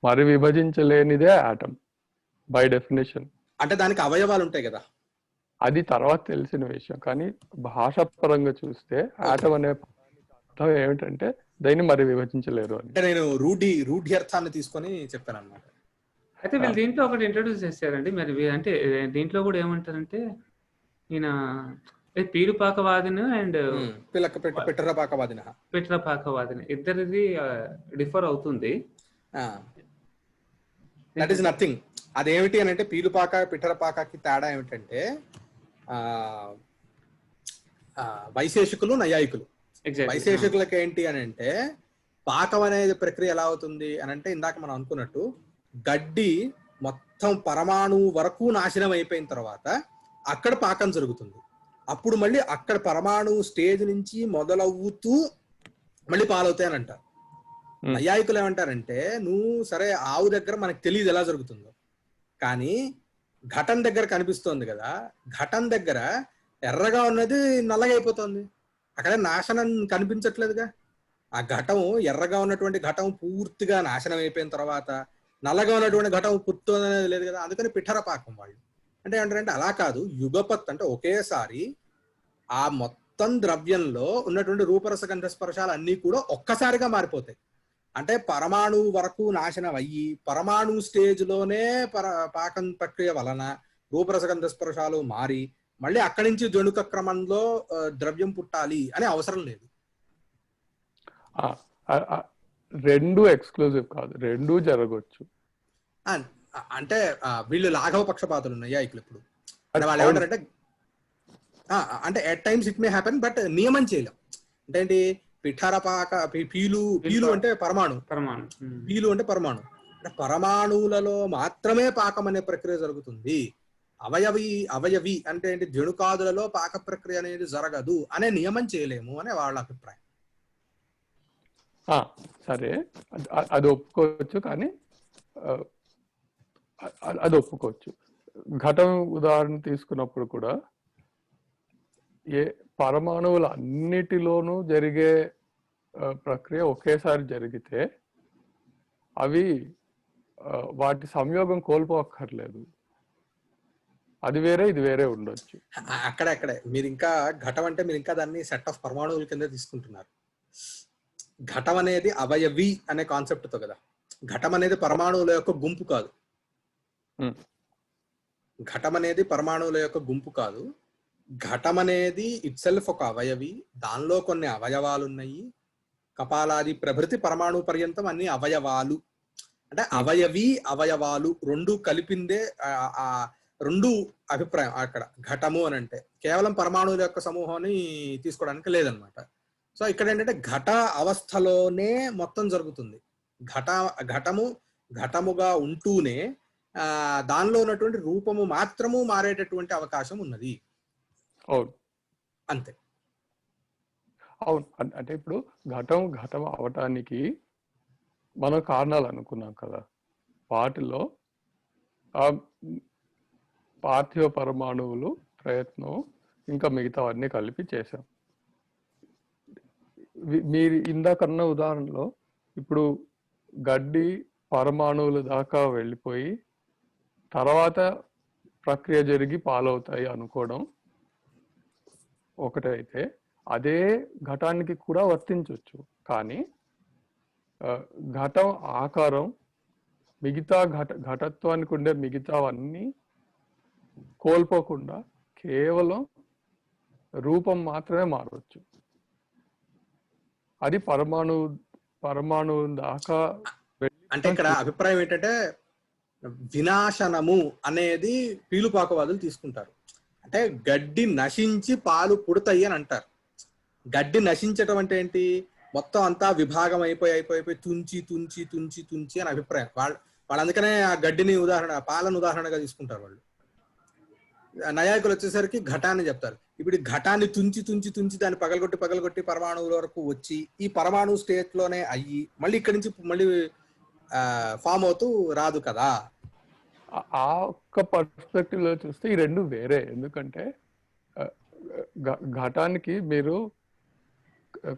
మరి విభజించలేనిదే ఆటమ్ బై డెఫినేషన్. అంటే దానికి అవయవాలు ఉంటాయి కదా, అది తర్వాత తెలిసిన విషయం. కానీ భాషాపరంగా చూస్తే ఆటమ్ అనే అర్థం ఏమిటంటే దాన్ని మరి విభజించలేరు అని. అంటే నేను రూఢ్యర్థాన్ని తీసుకొని చెప్పాను అన్నమాట. అయితే వీళ్ళు దీంట్లో ఒకటి ఇంట్రొడ్యూస్ చేశారండి మరి, అంటే దీంట్లో కూడా ఏమంటారంటే ఈయన పీలుపాకవాదిని అండ్ పిఠరపాకవాదిని ఇద్దరిది డిఫర్ అవుతుంది. That is nothing. అదేమిటి అని అంటే పీలుపాక పిఠరపాకకి తేడా ఏమిటంటే వైశేషికులు నైయాయికులు. వైశేషికులకి ఏంటి అని అంటే పాకం అనేది ప్రక్రియ ఎలా అవుతుంది అని అంటే ఇందాక మనం అనుకున్నట్టు గడ్డి మొత్తం పరమాణువు వరకు నాశనం అయిపోయిన తర్వాత అక్కడ పాకం జరుగుతుంది. అప్పుడు మళ్ళీ అక్కడ పరమాణువు స్టేజ్ నుంచి మొదలవుతూ మళ్ళీ పాలవుతాయి అని అంటారు. నైయాయికులు ఏమంటారంటే నువ్వు సరే ఆవు దగ్గర మనకు తెలియదు ఎలా జరుగుతుందో, కానీ ఘటం దగ్గర కనిపిస్తోంది కదా, ఘటం దగ్గర ఎర్రగా ఉన్నది నల్లగా అయిపోతుంది, అక్కడ నాశనం కనిపించట్లేదుగా. ఆ ఘటం ఎర్రగా ఉన్నటువంటి ఘటం పూర్తిగా నాశనం అయిపోయిన తర్వాత నల్లగా ఉన్నటువంటి ఘటం పుట్టుతుంది అనేది లేదు కదా. అందుకని పిఠర పాకం వాళ్ళు అంటే ఏంటంటే అలా కాదు, యుగపత్ అంటే ఒకేసారి ఆ మొత్తం ద్రవ్యంలో ఉన్నటువంటి రూపరసగంధ స్పర్శాలు అన్నీ కూడా ఒక్కసారిగా మారిపోతాయి. అంటే పరమాణు వరకు నాశనం అయ్యి పరమాణు స్టేజ్ లోనే పాకం ప్రక్రియ వలన రూపరసగంధ స్పర్శాలు మారి మళ్ళీ అక్కడి నుంచి జణుక క్రమంలో ద్రవ్యం పుట్టాలి అనే అవసరం లేదు. రెండు ఎక్స్క్లూజివ్ కాదు, రెండు జరగవచ్చు. అంటే వీళ్ళు లాఘవ పక్షపాతులు నైయాయికులు. ఇప్పుడు వాళ్ళు ఏమంటారంటే అంటే at times it may happen but నియమం చేయలేం. అంటే ఏంటి పిఠరపాక పీలు అంటే పరమాణు, పీలు అంటే పరమాణు. అంటే పరమాణువులలో మాత్రమే పాకం అనే ప్రక్రియ జరుగుతుంది. అవయవి అంటే ఏంటి జణుకాదులలో పాక ప్రక్రియ అనేది జరగదు అనే నియమం చేయలేము అనే వాళ్ళ అభిప్రాయం. సరే, అది ఒప్పుకోవచ్చు, కానీ అది ఒప్పుకోవచ్చు. ఘటం ఉదాహరణ తీసుకున్నప్పుడు కూడా ఏ పరమాణువుల అన్నిటిలోనూ జరిగే ప్రక్రియ ఒకేసారి జరిగితే అవి వాటి సంయోగం కోల్పోక్కర్లేదు. అది వేరే ఇది వేరే ఉండొచ్చు. అక్కడే మీరు ఇంకా ఘటం అంటే మీరు ఇంకా దాన్ని సెట్ ఆఫ్ పరమాణువుల కింద తీసుకుంటున్నారు. ఘటం అనేది అవయవి అనే కాన్సెప్ట్ తో కదా. ఘటం అనేది పరమాణువుల యొక్క గుంపు కాదు. ఘటం అనేది పరమాణువుల యొక్క గుంపు కాదు. ఘటం అనేది ఇట్ సెల్ఫ్ ఒక అవయవి, దానిలో కొన్ని అవయవాలు ఉన్నాయి. కపాలాది ప్రభృతి పరమాణు పర్యంతం అన్ని అవయవాలు. అంటే అవయవి అవయవాలు రెండు కలిపిందే ఆ రెండు అభిప్రాయం. అక్కడ ఘటము అని అంటే కేవలం పరమాణువుల యొక్క సమూహాన్ని తీసుకోవడానికి లేదనమాట. సో ఇక్కడ ఏంటంటే ఘట అవస్థలోనే మొత్తం జరుగుతుంది. ఘటముగా ఉంటూనే దానిలో ఉన్నటువంటి రూపము మాత్రము మారేటటువంటి అవకాశం ఉన్నది. అవును, అంతే. అవును, అంటే ఇప్పుడు ఘటం అవటానికి మనం కారణాలు అనుకున్నాం కదా. వాటిలో పార్థివ పరమాణువులు ప్రయత్నం ఇంకా మిగతావన్నీ కలిపి చేసాం. మీరు ఇందాకన్న ఉదాహరణలో ఇప్పుడు గడ్డి పరమాణువుల దాకా వెళ్ళిపోయి తర్వాత ప్రక్రియ జరిగి పాలవుతాయి అనుకోవడం ఒకటైతే, అదే ఘటానికి కూడా వర్తించవచ్చు. కానీ ఘటం ఆకారం మిగతా ఘటత్వానికి ఉండే మిగతావన్నీ కోల్పోకుండా కేవలం రూపం మాత్రమే మారవచ్చు. అది పరమాణువు దాకా అంటే ఇక్కడ అభిప్రాయం ఏంటంటే వినాశనము అనేది పీలుపాకవాదులు తీసుకుంటారు. అంటే గడ్డి నశించి పాలు పుడతాయి అని అంటారు. గడ్డి నశించటం అంటే ఏంటి? మొత్తం అంతా విభాగం అయిపోయి తుంచి తుంచి తుంచి తుంచి అని అభిప్రాయం. వాళ్ళు అందుకనే ఆ గడ్డిని పాలను ఉదాహరణగా తీసుకుంటారు. వాళ్ళు నయాయకులు వచ్చేసరికి ఘటాన్ని చెప్తారు. ఇప్పుడు ఘటాన్ని తుంచి తుంచి తుంచి దాన్ని పగలగొట్టి పరమాణువుల వరకు వచ్చి ఈ పరమాణు స్టేట్ లోనే అయ్యి మళ్ళీ ఇక్కడి నుంచి మళ్ళీ ఫామ్ అవుతూ రాదు కదా. ఆ ఒక్క పర్స్పెక్టివ్ లో చూస్తే ఈ రెండు వేరే. ఎందుకంటే ఘటానికి మీరు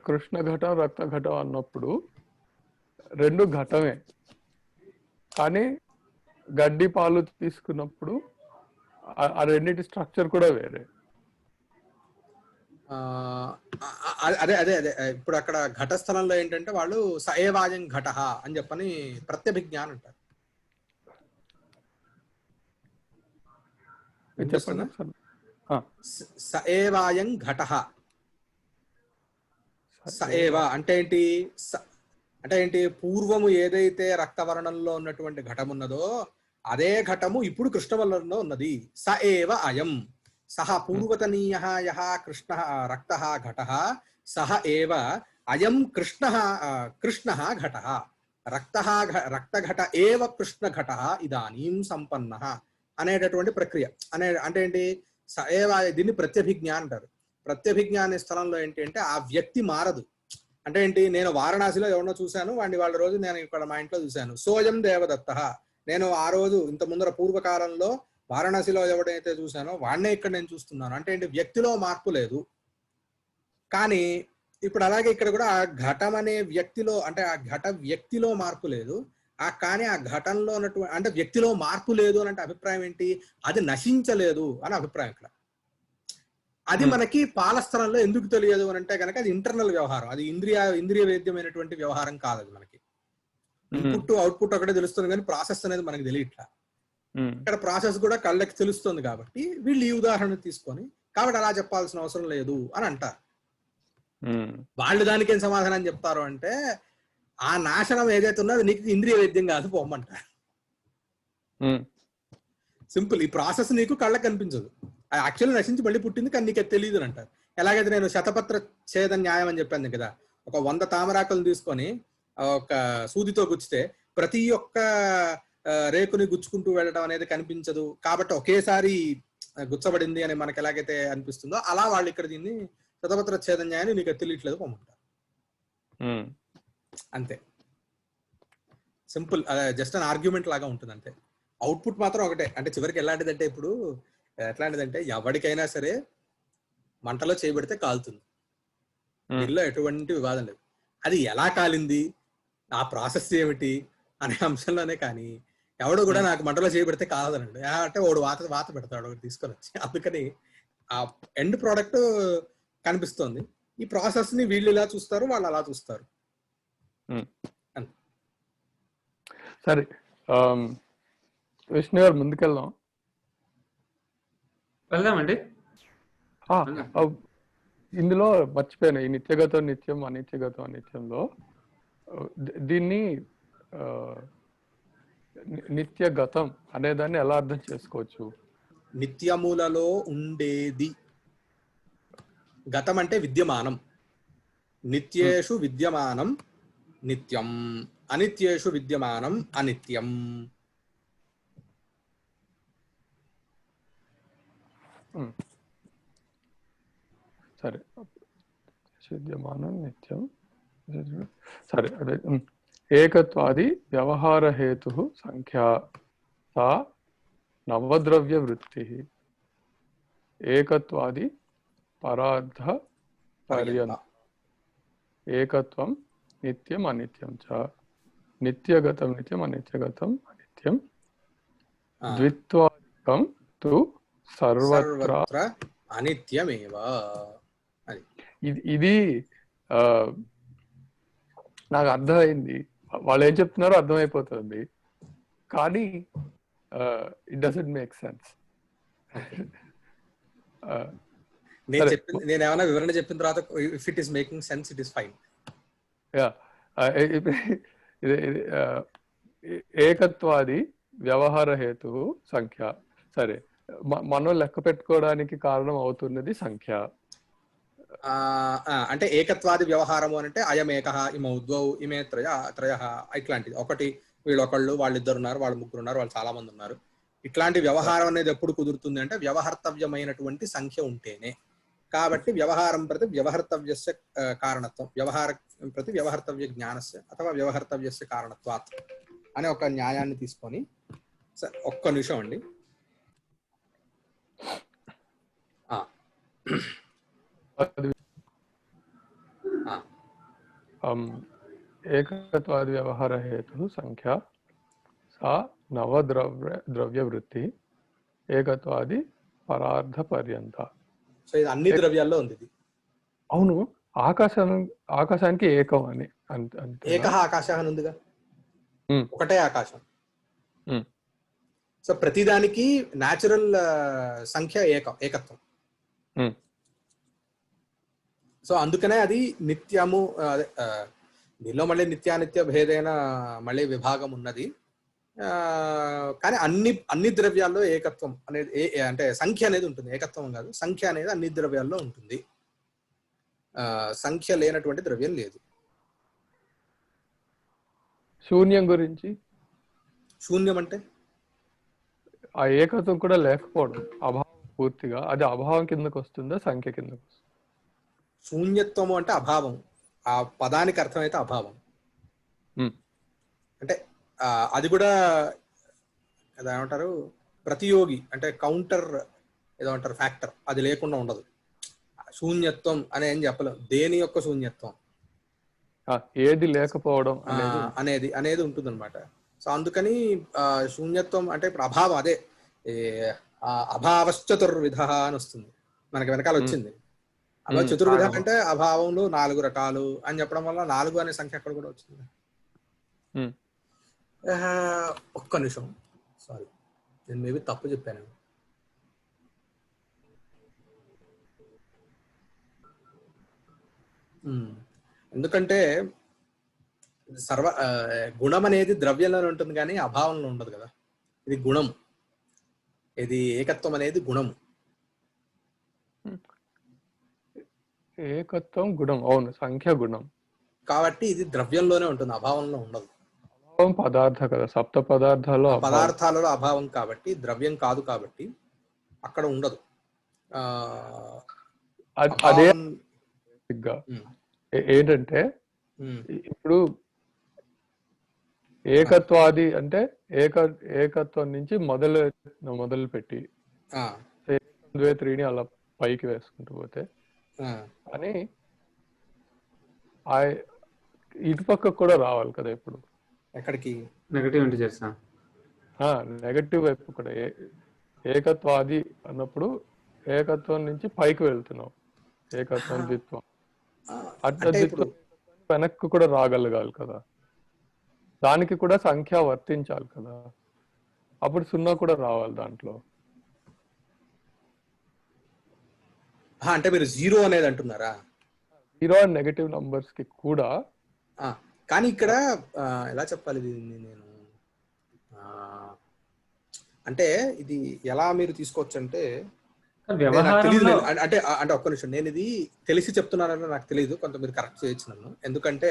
కృష్ణ ఘటం రక్త ఘటం అన్నప్పుడు రెండు ఘటమే, కానీ గడ్డి పాలు తీసుకున్నప్పుడు ఆ రెండింటి స్ట్రక్చర్ కూడా వేరే. అదే అదే అదే ఇప్పుడు అక్కడ ఘటస్థలంలో ఏంటంటే వాళ్ళు సయేవాయం ఘట అని చెప్పని ప్రత్యభిజ్ఞ అని అంటారు. సయేవాయం ఘట. సయేవ అంటే ఏంటి? అంటే ఏంటి? పూర్వము ఏదైతే రక్తవర్ణంలో ఉన్నటువంటి ఘటం ఉన్నదో అదే ఘటము ఇప్పుడు కృష్ణవర్ణంలో ఉన్నది. స ఏవ అయం సహ పూర్వతనీయః యః కృష్ణః రక్తః ఘటః సహ ఏవ అయం కృష్ణః ఘటః రక్తఘట ఏవ కృష్ణ ఘటః ఇదానీం సంపన్నః అనేటటువంటి ప్రక్రియ. అంటే ఏంటి? స ఏవ దీన్ని ప్రత్యభిజ్ఞ అంటారు. ప్రత్యభిజ్ఞ అనే స్థలంలో ఏంటి అంటే ఆ వ్యక్తి మారదు. అంటే ఏంటి? నేను వారణాసిలో ఎవరినో చూశాను, వాళ్ళ రోజు నేను ఇక్కడ మా ఇంట్లో చూశాను. సోయం దేవదత్తః. నేను ఆ రోజు ఇంత ముందర పూర్వకాలంలో వారణాసిలో ఎవడైతే చూశానో వాడినే ఇక్కడ నేను చూస్తున్నాను. అంటే ఏంటి? వ్యక్తిలో మార్పు లేదు. కానీ ఇప్పుడు అలాగే ఇక్కడ కూడా ఆ ఘటం అనే వ్యక్తిలో, అంటే ఆ ఘట వ్యక్తిలో మార్పు లేదు. కానీ ఆ ఘటంలో ఉన్నటువంటి, అంటే వ్యక్తిలో మార్పు లేదు అని అంటే అభిప్రాయం ఏంటి? అది నశించలేదు అని అభిప్రాయం ఇక్కడ. అది మనకి పాలస్థలంలో ఎందుకు తెలియదు అని అంటే కనుక అది ఇంటర్నల్ వ్యవహారం, అది ఇంద్రియ వేద్యమైనటువంటి వ్యవహారం కాదు. అది మనకి ఇన్పుట్ అవుట్పుట్ ఒకటే తెలుస్తుంది, కానీ ప్రాసెస్ అనేది మనకి తెలియట్లా. ఇక్కడ ప్రాసెస్ కూడా కళ్ళకి తెలుస్తుంది. కాబట్టి వీళ్ళు ఈ ఉదాహరణ తీసుకొని కాబట్టి అలా చెప్పాల్సిన అవసరం లేదు అని అంటారు. వాళ్ళు దానికి ఏం సమాధానం చెప్తారు అంటే ఆ నాశనం ఏదైతే ఉన్నదో నీకు ఇంద్రియ వేద్యం కాదు, పోమ్మంటారు. సింపుల్. ఈ ప్రాసెస్ నీకు కళ్ళకి కనిపించదు, అది యాక్చువల్లీ నశించి మళ్ళీ పుట్టింది, కానీ నీకు తెలియదు అని అంటారు. ఎలాగైతే నేను శతపత్ర ఛేద న్యాయం అని చెప్పాను కదా, ఒక 100 తామరాకులను తీసుకొని ఒక సూదితో గుచ్చితే ప్రతి ఒక్క రేకుని గుచ్చుకుంటూ వెళ్ళడం అనేది కనిపించదు. కాబట్టి ఒకేసారి గుచ్చబడింది అని మనకి ఎలాగైతే అనిపిస్తుందో అలా వాళ్ళు ఇక్కడ దీన్ని శతపత్ర ఛేద న్యాయాన్ని నీకు తెలియట్లేదు పోమంటారు. అంతే, సింపుల్. జస్ట్ అన్ ఆర్గ్యుమెంట్ లాగా ఉంటుంది అంతే. అవుట్పుట్ మాత్రం ఒకటే. అంటే చివరికి ఎలాంటిదంటే ఇప్పుడు ఎట్లాంటిదంటే ఎవరికైనా సరే మంటలో చేయబడితే కాలుతుంది, దీనిలో ఎటువంటి వివాదం లేదు. అది ఎలా కాలింది, ఆ ప్రాసెస్ ఏమిటి అనే అంశంలోనే. కానీ ఎవడు కూడా నాకు మంటలో చేయబడితే కాదనండి అంటే వాడు వాత పెడతాడు ఒకటి తీసుకొని వచ్చి. అందుకని ఆ ఎండ్ ప్రోడక్ట్ కనిపిస్తుంది. ఈ ప్రాసెస్ ని వీళ్ళు ఇలా చూస్తారు, వాళ్ళు అలా చూస్తారు. సరే విష్ణు గారు వెళ్దామండి. ఇందులో మర్చిపోయాను, ఈ నిత్యగతం నిత్యం అనిత్యగతం అనిత్యంలో దీన్ని నిత్యగతం అనేదాన్ని ఎలా అర్థం చేసుకోవచ్చు? నిత్యములలో ఉండేది. గతం అంటే విద్యమానం. నిత్యేషు విద్యమానం నిత్యం, అనిత్యేషు విద్యమానం అనిత్యం. సరే, విద్యమానం నిత్యం. సరే, అదే ఏకత్వాది వ్యవహార హేతు సంఖ్యా సా నవద్రవ్య వృత్తి ఏకత్వాది పరార్థ పర్యంత. ఏకత్వం నిత్యం అనిత్యం చ, నిత్యగతం నిత్యం అనిత్యగతం అనిత్యం, ద్విత్వాదికం తు సర్వత్ర అనిత్యమేవ. ఇది నాకు అర్థమైంది, వాళ్ళు ఏం చెప్తున్నారో అర్థమైపోతుంది, కానీ ఇట్ డజంట్ మేక్ సెన్స్. నేను ఏమైనా వివరణ చెప్పిన తర్వాత if it is making sense it is fine. ఏకత్వాది వ్యవహార హేతు సంఖ్య, సరే మనం లెక్క పెట్టుకోవడానికి కారణం అవుతున్నది సంఖ్య. అంటే ఏకత్వాది వ్యవహారము అంటే అయం ఏకః ఇమౌ ద్వౌ ఇమే త్రయః ఇట్లాంటిది. ఒకటి వీళ్ళొకళ్ళు, వాళ్ళిద్దరు ఉన్నారు, వాళ్ళు ముగ్గురు ఉన్నారు, వాళ్ళు చాలా మంది ఉన్నారు. ఇట్లాంటి వ్యవహారం అనేది ఎప్పుడు కుదురుతుంది అంటే వ్యవహర్తవ్యమైనటువంటి సంఖ్య ఉంటేనే. కాబట్టి వ్యవహారం ప్రతి వ్యవహర్తవ్యస్య కారణత్వం, వ్యవహార ప్రతి వ్యవహర్తవ్య జ్ఞానస్య అథవా వ్యవహర్తవ్యస్య కారణత్వాత్ అనే ఒక న్యాయాన్ని తీసుకొని, ఒక్క నిమిషం అండి. ఏకత్వాది వ్యవహార హేతు సంఖ్య సా నవద్రవ్యవృత్తి ఏకత్వాది పరార్థ పర్యంత. సో ఇది అన్ని ద్రవ్యాల్లో ఉంది ఇది. అవును, ఆకాశానికి ఏకం అని ఏకః ఆకాశః అని ఉందిగా, ఒకటే ఆకాశం. సో ప్రతిదానికి న్యాచురల్ సంఖ్య ఏకత్వం. సో అందుకనే అది నిత్యము, దీనిలో మళ్ళీ నిత్యానిత్య భేదైన మళ్ళీ విభాగం ఉన్నది. కానీ అన్ని ద్రవ్యాల్లో ఏకత్వం అనేది అంటే సంఖ్య అనేది ఉంటుంది, ఏకత్వం కాదు, సంఖ్య అనేది అన్ని ద్రవ్యాల్లో ఉంటుంది. సంఖ్య లేనటువంటి ద్రవ్యం లేదు. శూన్యం గురించి, శూన్యం అంటే ఆ ఏకత్వం కూడా లేకపోవడం, అభావం పూర్తిగా, అది అభావం కిందకు వస్తుందా సంఖ్య కిందకు వస్తుందా? శూన్యత్వము అంటే అభావం, ఆ పదానికి అర్థమైతే అభావం. అంటే అది కూడా ఏమంటారు, ప్రతియోగి అంటే కౌంటర్ ఏదో అంటారు ఫ్యాక్టర్, అది లేకుండా ఉండదు. శూన్యత్వం అని ఏం చెప్పలేం, దేని యొక్క శూన్యత్వం, ఏది లేకపోవడం అనేది ఉంటుంది అనమాట. సో అందుకని శూన్యత్వం అంటే ఇప్పుడు అభావం, అదే అభావశ్చతుర్విధ అని వస్తుంది మనకి వెనకాల వచ్చింది. అలా చతుర్విధ అంటే అభావంలో 4 రకాలు అని చెప్పడం వల్ల 4 అనే సంఖ్య అక్కడ కూడా వచ్చింది. ఒక్క నిమిషం, సారీ నేను మేబీ తప్పు చెప్పాను. ఎందుకంటే గుణం అనేది ద్రవ్యంలో ఉంటుంది కానీ అభావంలో ఉండదు కదా. ఇది గుణం, ఇది ఏకత్వం అనేది గుణం. ఏకత్వం గుణం, అవును, సంఖ్య గుణం కాబట్టి ఇది ద్రవ్యంలోనే ఉంటుంది, అభావంలో ఉండదు. అభావం పదార్థ కదా, సప్త పదార్థాలలో అభావం కాబట్టి ద్రవ్యం కాదు, కాబట్టి అక్కడ ఉండదు. అదే ఏంటంటే ఇప్పుడు ఏకత్వాది అంటే ఏకత్వం నుంచి మొదలు పెట్టి 3 అలా పైకి వేసుకుంటూ పోతే అని ఇటుపక్క కూడా రావాలి కదా. ఇప్పుడు ఎక్కడికి నెగటివ్ అంటే చేస్తా, నెగటివ్ వైపు కూడా ఏకత్వాది అన్నప్పుడు ఏకత్వం నుంచి పైకి వెళ్తున్నాం, ఏకత్వం ద్విత్వం, అట్లా ద్విత్వం వెనక్కి కూడా రాగలగాలి కదా. దానికి కూడా సంఖ్య వర్తించాలి కదా, అప్పుడు 0 కూడా రావాలి దాంట్లో. అంటే మీరు 0 అనేది అంటున్నారా? 0 అండ్ నెగటివ్ నంబర్స్ కి కూడా. కానీ ఇక్కడ ఎలా చెప్పాలి దీన్ని నేను, అంటే ఇది ఎలా మీరు తీసుకోవచ్చు అంటే తెలియదు. అంటే ఒక్క నిమిషం, నేను ఇది తెలిసి చెప్తున్నానని నాకు తెలియదు, కొంత మీరు కరెక్ట్ చేయొచ్చు నన్ను. ఎందుకంటే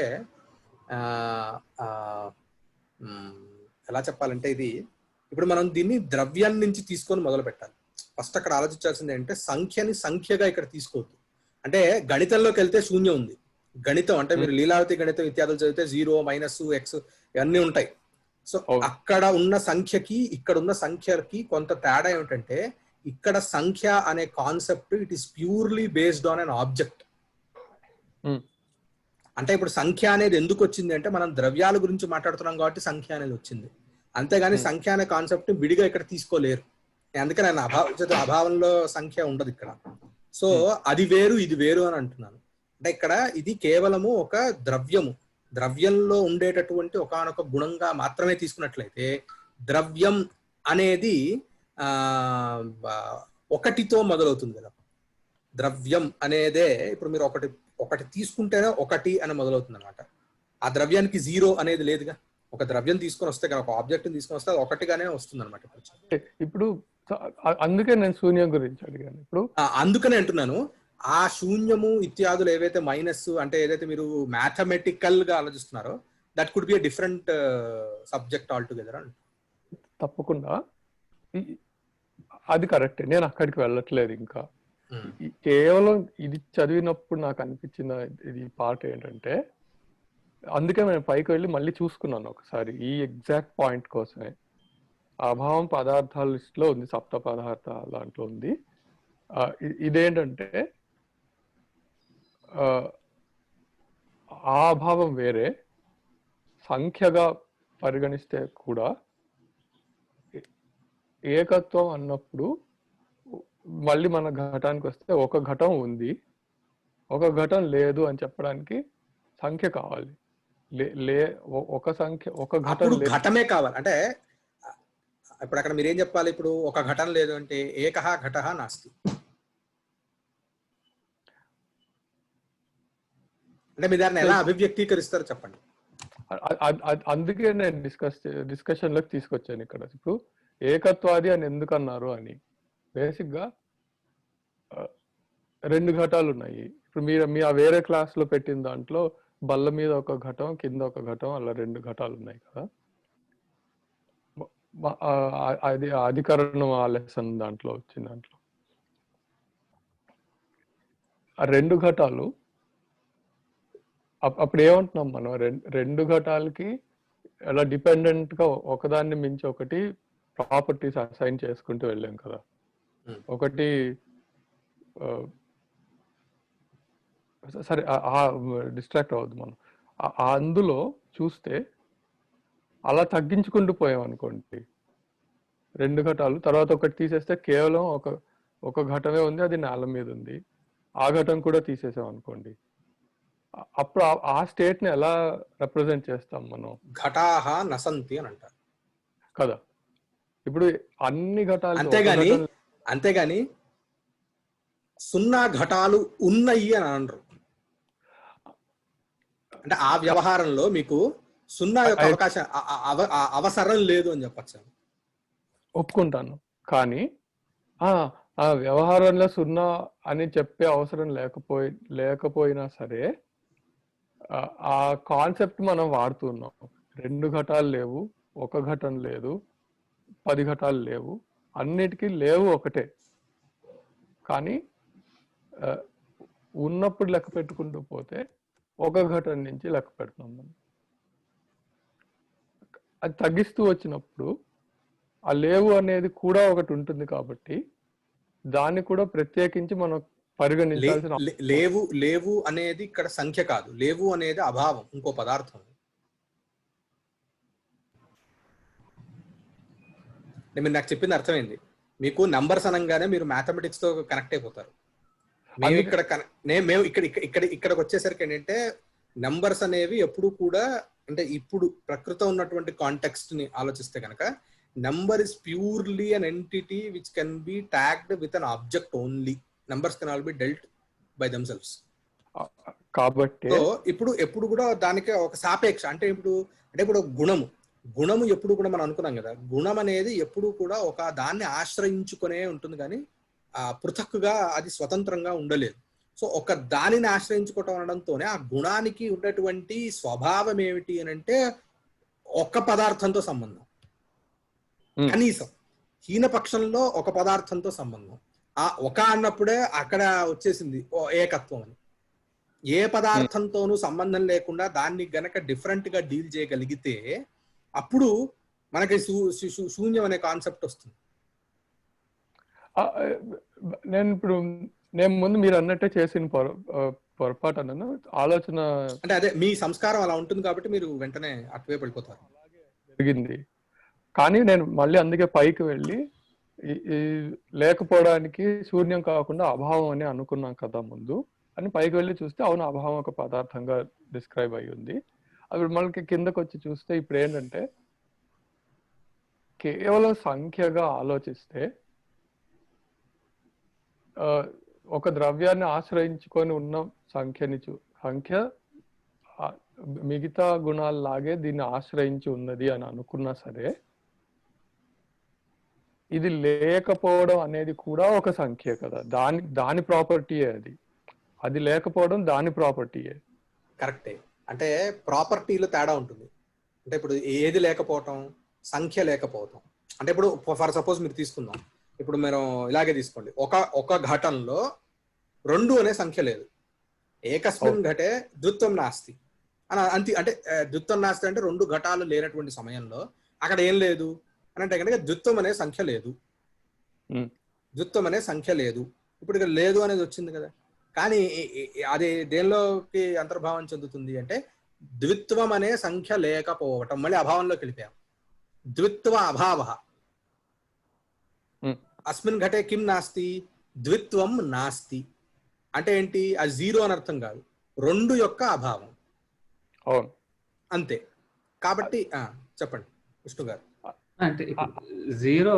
ఎలా చెప్పాలంటే ఇది ఇప్పుడు మనం దీన్ని ద్రవ్యం నుంచి తీసుకొని మొదలు పెట్టాలి. ఫస్ట్ అక్కడ ఆలోచించాల్సింది ఏంటంటే సంఖ్యని సంఖ్యగా ఇక్కడ తీసుకోవద్దు. అంటే గణితంలోకి వెళ్తే శూన్యం ఉంది. గణితం అంటే మీరు లీలావతి గణితం ఇత్యాదులు చదివితే 0, -, x ఇవన్నీ ఉంటాయి. సో అక్కడ ఉన్న సంఖ్యకి ఇక్కడ ఉన్న సంఖ్యకి కొంత తేడా ఏమిటంటే ఇక్కడ సంఖ్య అనే concept it is purely based on an object. అంటే ఇప్పుడు సంఖ్య అనేది ఎందుకు వచ్చింది అంటే మనం ద్రవ్యాల గురించి మాట్లాడుతున్నాం కాబట్టి సంఖ్య అనేది వచ్చింది. అంతేగాని సంఖ్య అనే కాన్సెప్ట్ విడిగా ఇక్కడ తీసుకోలేరు. అందుకే నేను అభావంలో సంఖ్య ఉండదు ఇక్కడ. సో అది వేరు ఇది వేరు అని అంటున్నాను. అంటే ఇక్కడ ఇది కేవలము ఒక ద్రవ్యంలో ఉండేటటువంటి ఒకానొక గుణంగా మాత్రమే తీసుకున్నట్లయితే ద్రవ్యం అనేది ఒకటితో మొదలవుతుంది కదా. ద్రవ్యం అనేదే ఇప్పుడు మీరు ఒకటి తీసుకుంటేనే ఒకటి అని మొదలవుతుంది అనమాట. ఆ ద్రవ్యానికి జీరో అనేది లేదుగా. ఒక ద్రవ్యం తీసుకొని వస్తే ఒక ఆబ్జెక్ట్ తీసుకొని వస్తే అది ఒకటిగానే వస్తుంది అనమాట. ఇప్పుడు అందుకే నేను శూన్యం గురించి అడిగాను. ఇప్పుడు అందుకనే అంటున్నాను, ఆ శూన్యము ఇత్యాదులు ఏవైతే మైనస్ అంటే ఏదైతే మీరు మ్యాథమెటికల్ గా ఆలోచిస్తున్నారో that could be a different subject all together అని. తప్పకుండా అది కరెక్టే, నేను అక్కడికి వెళ్ళట్లేదు. ఇంకా కేవలం ఇది చదివినప్పుడు నాకు అనిపించిన ఇది పార్ట్ ఏంటంటే, అందుకే నేను పైకి వెళ్ళి మళ్ళీ చూసుకున్నాను ఒకసారి ఈ ఎగ్జాక్ట్ పాయింట్ కోసమే. అభావం పదార్థాల లిస్ట్ లో ఉంది, సప్త పదార్థాల దాంట్లో ఉంది. ఇదేంటంటే ఆ అభావం వేరే, సంఖ్యగా పరిగణిస్తే కూడా ఏకత్వం అన్నప్పుడు మళ్ళీ మన ఘటానికి వస్తే ఒక ఘటం ఉంది, ఒక ఘటం లేదు అని చెప్పడానికి సంఖ్య కావాలి. ఒక సంఖ్య ఒక ఘటం ఘటమే కావాలి అంటే ఇప్పుడు అక్కడ మీరేం చెప్పాలి? ఇప్పుడు ఒక ఘటన లేదు అంటే ఏకః ఘటః నాస్తి అంటే మీరు దాన్ని ఎలా అభివ్యక్తీకరిస్తారు చెప్పండి. అందుకే నేను డిస్కషన్ లోకి తీసుకొచ్చాను ఇక్కడ. ఇప్పుడు ఏకత్వాది అని ఎందుకు అన్నారు అని, బేసిక్ గా రెండు ఘటాలు ఉన్నాయి. ఇప్పుడు మీ ఆ వేరే క్లాస్ లో పెట్టిన దాంట్లో బల్ల మీద ఒక ఘటం, కింద ఒక ఘటం, అలా రెండు ఘటాలు ఉన్నాయి కదా. అది అధికరణం ఆ లెసన్ దాంట్లో వచ్చిన దాంట్లో ఆ రెండు ఘటాలు అప్పుడు ఏమంటున్నాం మనం, రెండు ఘటాలకి అలా డిపెండెంట్ గా ఒకదాన్ని మించి ఒకటి ప్రాపర్టీస్ అసైన్ చేసుకుంటూ వెళ్ళాం కదా. ఒకటి సరే డిస్ట్రాక్ట్ అవ్వద్దు మనం. అందులో చూస్తే అలా తగ్గించుకుంటూ పోయాం అనుకోండి రెండు ఘటాలు, తర్వాత ఒకటి తీసేస్తే కేవలం ఒక ఘటమే ఉంది, అది నేల మీద ఉంది. ఆ ఘటం కూడా తీసేసాం అనుకోండి, అప్పుడు ఆ స్టేట్ ని ఎలా రిప్రజెంట్ చేస్తాం మనం? ఘటాహ నసంతి అని అంటారు కదా. ఇప్పుడు అన్ని ఘటాలు అంతేగాని సున్నా ఘటాలు ఉన్నాయి అని అనరు. అంటే ఆ వ్యవహారంలో మీకు సున్నా యొక్క అవకాశం అవసరం లేదు అని చెప్పచ్చు. ఒప్పుకుంటాను, కానీ ఆ వ్యవహారంలో సున్నా అని చెప్పే అవసరం లేకపోయినా సరే ఆ కాన్సెప్ట్ మనం వాడుతున్నాం. రెండు ఘటాలు లేవు, ఒక ఘటం లేదు, 10 ఘటాలు లేవు, అన్నిటికీ లేవు ఒకటే. కానీ ఉన్నప్పుడు లెక్క పెట్టుకుంటూ పోతే ఒక ఘటన నుంచి లెక్క పెడుతున్నాం మనం. అది తగ్గిస్తూ వచ్చినప్పుడు ఆ లేవు అనేది కూడా ఒకటి ఉంటుంది కాబట్టి దాన్ని కూడా ప్రత్యేకించి మనం పరిగణించాల్సిన. లేవు అనేది ఇక్కడ సంఖ్య కాదు, లేవు అనేది అభావం, ఇంకో పదార్థం. మీరు నాకు చెప్పింది అర్థమైంది. మీకు నంబర్స్ అనగానే మీరు మ్యాథమెటిక్స్ తో కనెక్ట్ అయిపోతారు. మేము ఇక్కడికి వచ్చేసరికి ఏంటంటే నంబర్స్ అనేవి ఎప్పుడు కూడా అంటే ఇప్పుడు ప్రకృతం ఉన్నటువంటి కాంటెక్స్ట్ ని ఆలోచిస్తే కనుక number is purely an entity which can be tagged with an object only. Numbers can all be dwelt by themselves. కాబట్టి ఇప్పుడు ఎప్పుడు కూడా దానికి ఒక సాపేక్ష అంటే ఇప్పుడు గుణము ఎప్పుడు కూడా మనం అనుకున్నాం కదా, గుణం అనేది ఎప్పుడు కూడా ఒక దాన్ని ఆశ్రయించుకునే ఉంటుంది కానీ పృథక్కుగా అది స్వతంత్రంగా ఉండలేదు. సో ఒక దానిని ఆశ్రయించుకోవటం అనడంతోనే ఆ గుణానికి ఉన్నటువంటి స్వభావం ఏమిటి అని అంటే ఒక పదార్థంతో సంబంధం, కనీసం హీనపక్షంలో ఒక పదార్థంతో సంబంధం. ఆ ఒక అన్నప్పుడే అక్కడ వచ్చేసింది ఏకత్వం అని. ఏ పదార్థంతోనూ సంబంధం లేకుండా దాన్ని గనక డిఫరెంట్ గా డీల్ చేయగలిగితే అప్పుడు మనకి శూన్యం అనే కాన్సెప్ట్ వస్తుంది. నేను ముందు మీరు అన్నట్టే చేసిన పొరపాటు అన్నాను, ఆలోచన అంటే అదే మీ సంస్కారం అలా ఉంటుంది కాబట్టి మీరు వెంటనే అటువైపు వెళ్ళిపోతారు. జరిగింది. కానీ నేను మళ్ళీ అందుకే పైకి వెళ్ళి ఈ లేకపోవడానికి శూన్యం కాకుండా అభావం అని అనుకున్నాం కదా ముందు అని పైకి వెళ్ళి చూస్తే అవును అభావం ఒక పదార్థంగా డిస్క్రైబ్ అయ్యి ఉంది. అప్పుడు మనకి కిందకు వచ్చి చూస్తే ఇప్పుడు ఏంటంటే కేవలం సంఖ్యగా ఆలోచిస్తే ఒక ద్రవ్యాన్ని ఆశ్రయించుకొని ఉన్న సంఖ్య మిగతా గుణాలలాగే దీన్ని ఆశ్రయించి ఉన్నది అని అనుకున్నా సరే, ఇది లేకపోవడం అనేది కూడా ఒక సంఖ్య కదా, దాని ప్రాపర్టీయే అది లేకపోవడం దాని ప్రాపర్టీయే. కరెక్టే. అంటే ప్రాపర్టీలో తేడా ఉంటుంది. అంటే ఇప్పుడు ఏది లేకపోవటం, సంఖ్య లేకపోవటం. అంటే ఇప్పుడు ఫర్ సపోజ్ మీరు తీసుకుందాం, ఇప్పుడు మీరు ఇలాగే తీసుకోండి, ఒక ఘటనలో 2 అనే సంఖ్య లేదు. ఏకస్మిన్ ఘటే ద్విత్వం నాస్తి అని అంతే. అంటే ద్విత్వం నాస్తి అంటే 2 ఘటాలు లేనటువంటి సమయంలో అక్కడ ఏం లేదు అని అంటే కనుక ద్విత్వం అనే సంఖ్య లేదు. ద్విత్వం అనే సంఖ్య లేదు. ఇప్పుడు ఇక్కడ లేదు అనేది వచ్చింది కదా, కానీ అది దేనిలోకి అంతర్భావం చెందుతుంది అంటే ద్విత్వం అనే సంఖ్య లేకపోవటం. మళ్ళీ అభావంలోకి వెళ్ళిపోయాం. ద్విత్వ అభావ అస్మిన్ ఘటే కిం నాస్తి, ద్విత్వం నాస్తి అంటే ఏంటి? అది 0 అని అర్థం కాదు, 2 యొక్క అభావం అంతే. కాబట్టి చెప్పండి విష్ణు గారు. అంటే జీరో,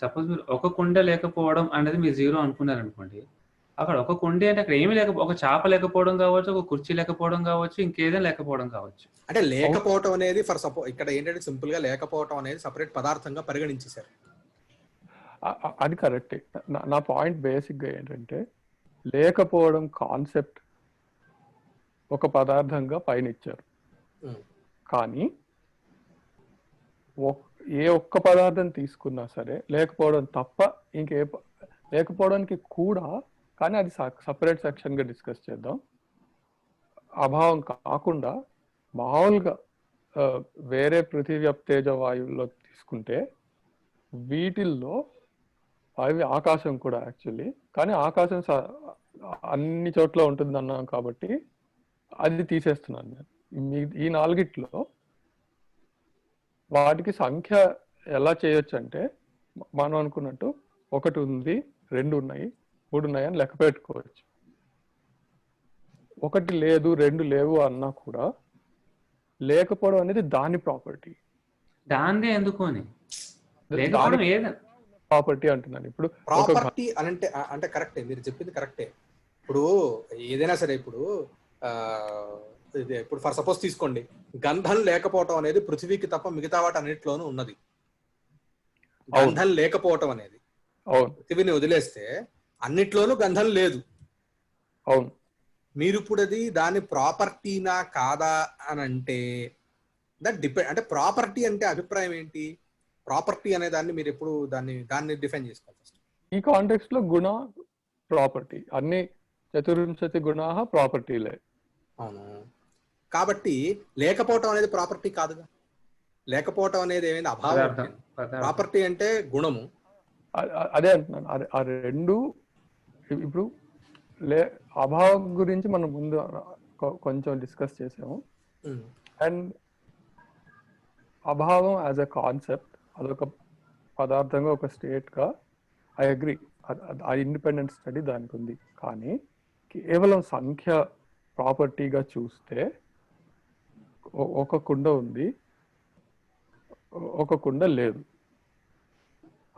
సపోజ్ మీరు ఒక కుండ లేకపోవడం అనేది మీరు 0 అనుకున్నారు అనుకోండి, అక్కడ ఒక కుండే అంటే అక్కడ ఏమీ ఒక చేప లేకపోవడం కావచ్చు, ఒక కుర్చీ లేకపోవడం కావచ్చు, ఇంకేదైనా లేకపోవడం కావచ్చు. అంటే లేకపోవటం అనేది ఫర్ సపోజ్ ఇక్కడ ఏంటంటే సింపుల్ గా లేకపోవటం అనేది సపరేట్ పదార్థంగా పరిగణించేశారు. అది కరెక్టే. నా పాయింట్ బేసిక్ గా ఏంటంటే లేకపోవడం కాన్సెప్ట్ ఒక పదార్థంగా పైన ఇచ్చారు, కానీ ఏ ఒక్క పదార్థం తీసుకున్నా సరే లేకపోవడం తప్ప లేకపోవడానికి కూడా, కానీ అది సపరేట్ సెక్షన్ గా డిస్కస్ చేద్దాం. అభావం కాకుండా మామూలుగా వేరే పృథివీ తేజ వాయువుల్లో తీసుకుంటే వీటిల్లో అవి ఆకాశం కూడా యాక్చువల్లీ, కానీ ఆకాశం అన్ని చోట్ల ఉంటుంది అన్నాం కాబట్టి అది తీసేస్తున్నాను నేను. ఈ 4గిట్లో వాటికి సంఖ్య ఎలా చేయొచ్చు అంటే మనం అనుకున్నట్టు 1 ఉంది, 2 ఉన్నాయి, 3 ఉన్నాయి అని లెక్క పెట్టుకోవచ్చు. 1 లేదు, 2 లేవు అన్నా కూడా లేకపోవడం అనేది దాని ప్రాపర్టీ. దాందే ఎందుకు అని ప్రాపర్టీ అంటున్నాను. ఇప్పుడు ప్రాపర్టీ అంటే కరెక్టే, మీరు చెప్పింది కరెక్టే. ఇప్పుడు ఏదైనా సరే ఇప్పుడు ఫర్ సపోజ్ తీసుకోండి, గంధం లేకపోవటం అనేది పృథివీకి తప్ప మిగతా వాటి అన్నింటిలోనూ ఉన్నది. గంధం లేకపోవటం అనేది పృథివీని వదిలేస్తే అన్నిట్లోనూ గంధం లేదు. అవును. మీరు ఇప్పుడు అది దాని ప్రాపర్టీనా కాదా అని అంటే దట్ డిపెండ్. అంటే ప్రాపర్టీ అంటే అభిప్రాయం ఏంటి? ప్రాపర్టీ అనే దాన్ని మీరు ఎప్పుడు దాన్ని డిఫైన్ చేసుకోవాలి. ఈ కాంటెక్స్ట్ లో గుణ ప్రాపర్టీ, అన్ని చతుర్వింశతి గుణాః ప్రాపర్టీలే. అవును. కాబట్టి లేకపోవటం అనేది ప్రాపర్టీ కాదుగా. లేకపోవటం అనేది ఏమైంది? అభావం. ప్రాపర్టీ అంటే గుణము. అదే అంటున్నాను. ఆ 2 ఇప్పుడు అభావం గురించి మనం ముందు కొంచెం డిస్కస్ చేసాము. అండ్ అభావం యాజ్ అ కాన్సెప్ట్ అదొక పదార్థంగా ఒక స్టేట్ గా ఐ అగ్రీ, ఆ ఇండిపెండెంట్ స్టడీ దానికి ఉంది. కానీ కేవలం సంఖ్య ప్రాపర్టీగా చూస్తే ఒక కుండ ఉంది, ఒక కుండ లేదు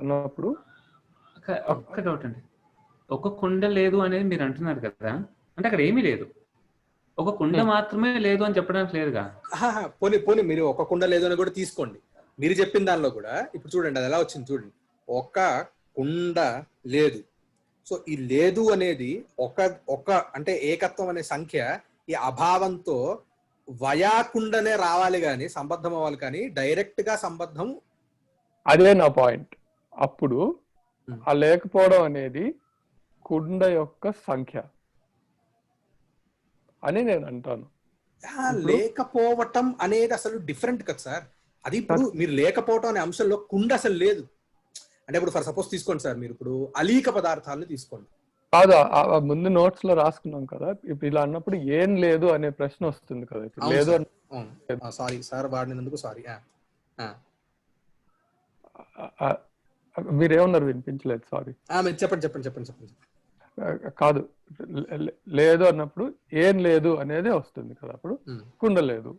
అన్నప్పుడు ఒక్క డౌట్ అండి, ఒక కుండ లేదు అనేది మీరు అంటున్నారు కదా, అంటే అక్కడ ఏమీ లేదు, ఒక కుండ మాత్రమే లేదు అని చెప్పడానికి లేదుగా. పోనీ మీరు ఒక కుండ లేదు అని కూడా తీసుకోండి. మీరు చెప్పిన దానిలో కూడా ఇప్పుడు చూడండి అది ఎలా వచ్చింది చూడండి. ఒక కుండ లేదు. సో ఈ లేదు అనేది ఒక అంటే ఏకత్వం అనే సంఖ్య ఈ అభావంతో వయాకుండనే రావాలి కానీ సంబద్ధం అవ్వాలి, కానీ డైరెక్ట్ గా సంబద్ధం. అదే నా పాయింట్. అప్పుడు ఆ లేకపోవడం అనేది కుండ యొక్క సంఖ్య అని నేను అంటాను. లేకపోవటం అనేది అసలు డిఫరెంట్ కదా సార్. అది ఇప్పుడు మీరు లేకపోవటం అనే అంశంలో కుండ అసలు లేదు. అంటే ఇప్పుడు ఫర్ సపోజ్ తీసుకోండి సార్, మీరు ఇప్పుడు అలీక పదార్థాలను తీసుకోండి. కాదు, ముందు నోట్స్ లో రాసుకున్నాం కదా, ఇప్పుడు ఇలా అన్నప్పుడు ఏం లేదు అనే ప్రశ్న వస్తుంది కదా. ఇప్పుడు లేదు సారీ సార్ వాడినందుకు సారీ. మీరేమన్నారు వినిపించలేదు, సారీ. చెప్పండి. కాదు, లేదు అన్నప్పుడు ఏం లేదు అనేది వస్తుంది కదా, అప్పుడు కుండ లేదు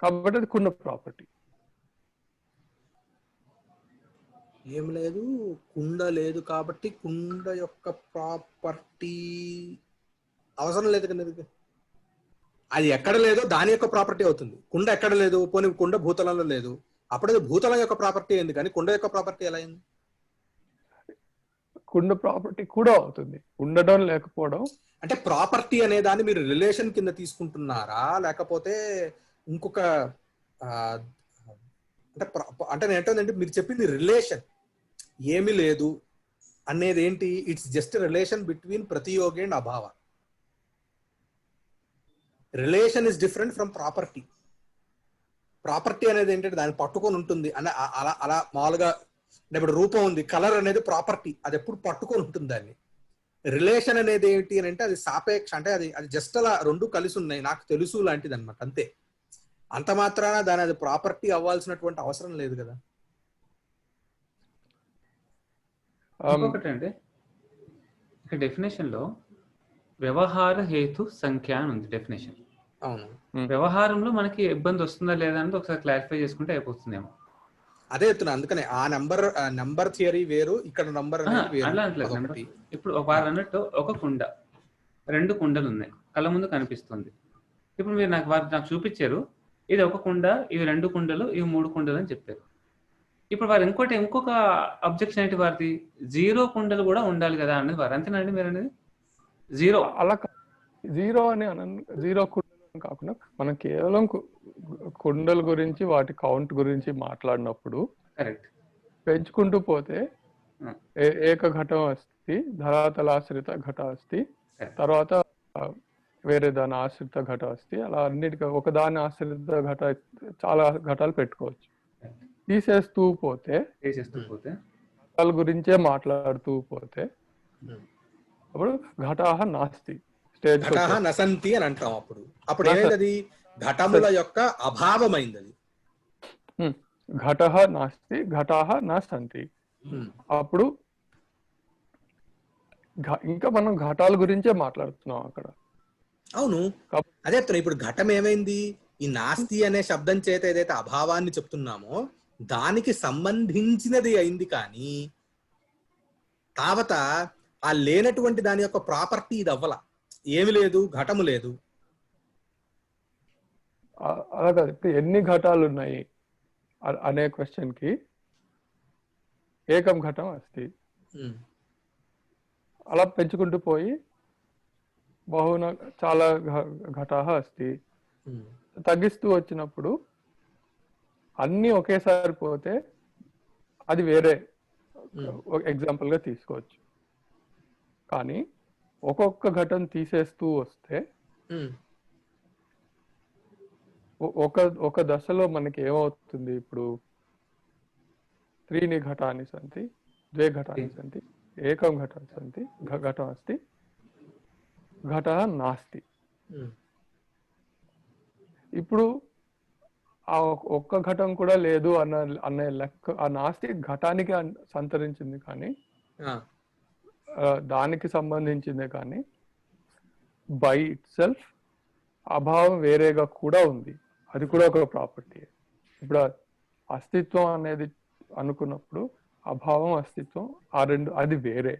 కాబట్టి అది కుండ ప్రాపర్టీ. ఏం లేదు, కుండ లేదు కాబట్టి కుండ యొక్క ప్రాపర్టీ అవసరం లేదు కదా. అది ఎక్కడ లేదో దాని యొక్క ప్రాపర్టీ అవుతుంది. కుండ ఎక్కడ లేదు, పోనీ కుండ భూతలంలో లేదు, అప్పుడది భూతలం యొక్క ప్రాపర్టీ అయింది, కానీ కుండ యొక్క ప్రాపర్టీ ఎలా అయింది? కుండ ప్రాపర్టీ కూడా అవుతుంది, ఉండడం లేకపోవడం. అంటే ప్రాపర్టీ అనే దాన్ని మీరు రిలేషన్ కింద తీసుకుంటున్నారా, లేకపోతే ఇంకొక అంటే నేను ఏంటంటే మీరు చెప్పింది రిలేషన్ ఏమీ లేదు అనేది ఏంటి? It's just relation between pratiyogi and abhava. Relation is different from property. Property అనేది ఏంటంటే దాన్ని పట్టుకొని ఉంటుంది అని అలా మామూలుగా. ఇప్పుడు రూపం ఉంది, కలర్ అనేది ప్రాపర్టీ, అది ఎప్పుడు పట్టుకొని ఉంటుంది దాన్ని. రిలేషన్ అనేది ఏంటి అని అంటే అది సాపేక్ష, అంటే అది జస్ట్ అలా రెండు కలిసి ఉన్నాయి, నాకు తెలుసు లాంటిది అనమాట, అంతే. అంత మాత్రాన దాని అది ప్రాపర్టీ అవ్వాల్సినటువంటి అవసరం లేదు కదా. ఇంకొకటి అండి, ఇక్కడ డెఫినేషన్ లో వ్యవహార హేతు సంఖ్య అని ఉంది డెఫినేషన్. అవును, వ్యవహారంలో మనకి ఇబ్బంది వస్తుందా లేదా అనేది ఒకసారి క్లారిఫై చేసుకుంటే అయిపోతుందేమో. అదే చెప్తున్నా, అందుకనే ఆ నంబర్ థియరీ వేరు, ఇక్కడ నంబర్ అలా అంటలేదు. ఇప్పుడు వారు అన్నట్టు ఒక కుండ, రెండు కుండలు ఉన్నాయి, కళ్ళ ముందు కనిపిస్తుంది. ఇప్పుడు మీరు నాకు చూపించారు, ఇది ఒక కుండ, ఇవి రెండు కుండలు, ఇవి మూడు కుండలు అని చెప్పారు. ఇప్పుడు వారు ఇంకొక అబ్జెక్షన్ ఏంటి వారిది, జీరో కుండలు కూడా ఉండాలి కదా అనేది వారు. అంతేనండి మీరు అనేది? జీరో అలా జీరో అని జీరో కుండలు కాకుండా మనం కేవలం కుండల గురించి వాటి కౌంట్ గురించి మాట్లాడినప్పుడు కరెక్ట్ పెంచుకుంటూ పోతే ఏక ఘటం అస్తి, ధరాతలాశ్రిత ఘట అస్తి, తర్వాత వేరే దాని ఆశ్రిత ఘట అస్తి, అలా అన్నిటికీ ఒకదాని ఆశ్రిత ఘట చాలా ఘటాలు పెట్టుకోవచ్చు. తీసేస్తూ పోతే ఘటాల గురించే మాట్లాడుతూ పోతే అప్పుడు ఘటాహ నాస్తి, స్టేజ్ నసంతి అని అంటాం. అప్పుడు ఏమైంది? ఘటముల యొక్క అభావమైంది అది. ఘటః నాస్తి, ఘటాహ నాస్తంతి. అప్పుడు ఇంకా మనం ఘటాల గురించే మాట్లాడుతున్నాం అక్కడ. అవును, అదే చెప్తున్నా. ఇప్పుడు ఘటం ఏమైంది? ఈ నాస్తి అనే శబ్దం చేత ఏదైతే అభావాన్ని చెప్తున్నామో దానికి సంబంధించినది అయింది, కానీ తావత ఆ లేనటువంటి దాని యొక్క ప్రాపర్టీ ఇది అవ్వాల. ఏమి లేదు, ఘటము లేదు. అలా కాదు, ఇప్పుడు ఎన్ని ఘటాలు ఉన్నాయి అనే క్వశ్చన్ కి ఏకం ఘటం అస్తి, అలా పెంచుకుంటూ పోయి బహున చాలా ఘటాహ అస్తి తగ్గిస్తూ వచ్చినప్పుడు అన్ని ఒకేసారి పోతే అది వేరే ఎగ్జాంపుల్ గా తీసుకోవచ్చు. కానీ ఒక్కొక్క ఘటన తీసేస్తూ వస్తే ఒక దశలో మనకి ఏమవుతుంది? ఇప్పుడు త్రీని ఘటాన్ని సంతి, ద్వే ఘటాన్ని సంతి, ఏకం ఘటం సంతి, ఘటం అస్తి, ఘట నాస్తి. ఇప్పుడు ఆ ఒక్క ఘటం కూడా లేదు అనే లెక్క, ఆ నాస్తి ఘటానికి సంతరించింది కానీ దానికి సంబంధించిందే, కానీ బై ఇట్ సెల్ఫ్ అభావం వేరేగా కూడా ఉంది, అది కూడా ఒక ప్రాపర్టీ. ఇప్పుడు అస్తిత్వం అనేది అనుకున్నప్పుడు అభావం అస్తిత్వం ఆ రెండు అది వేరే.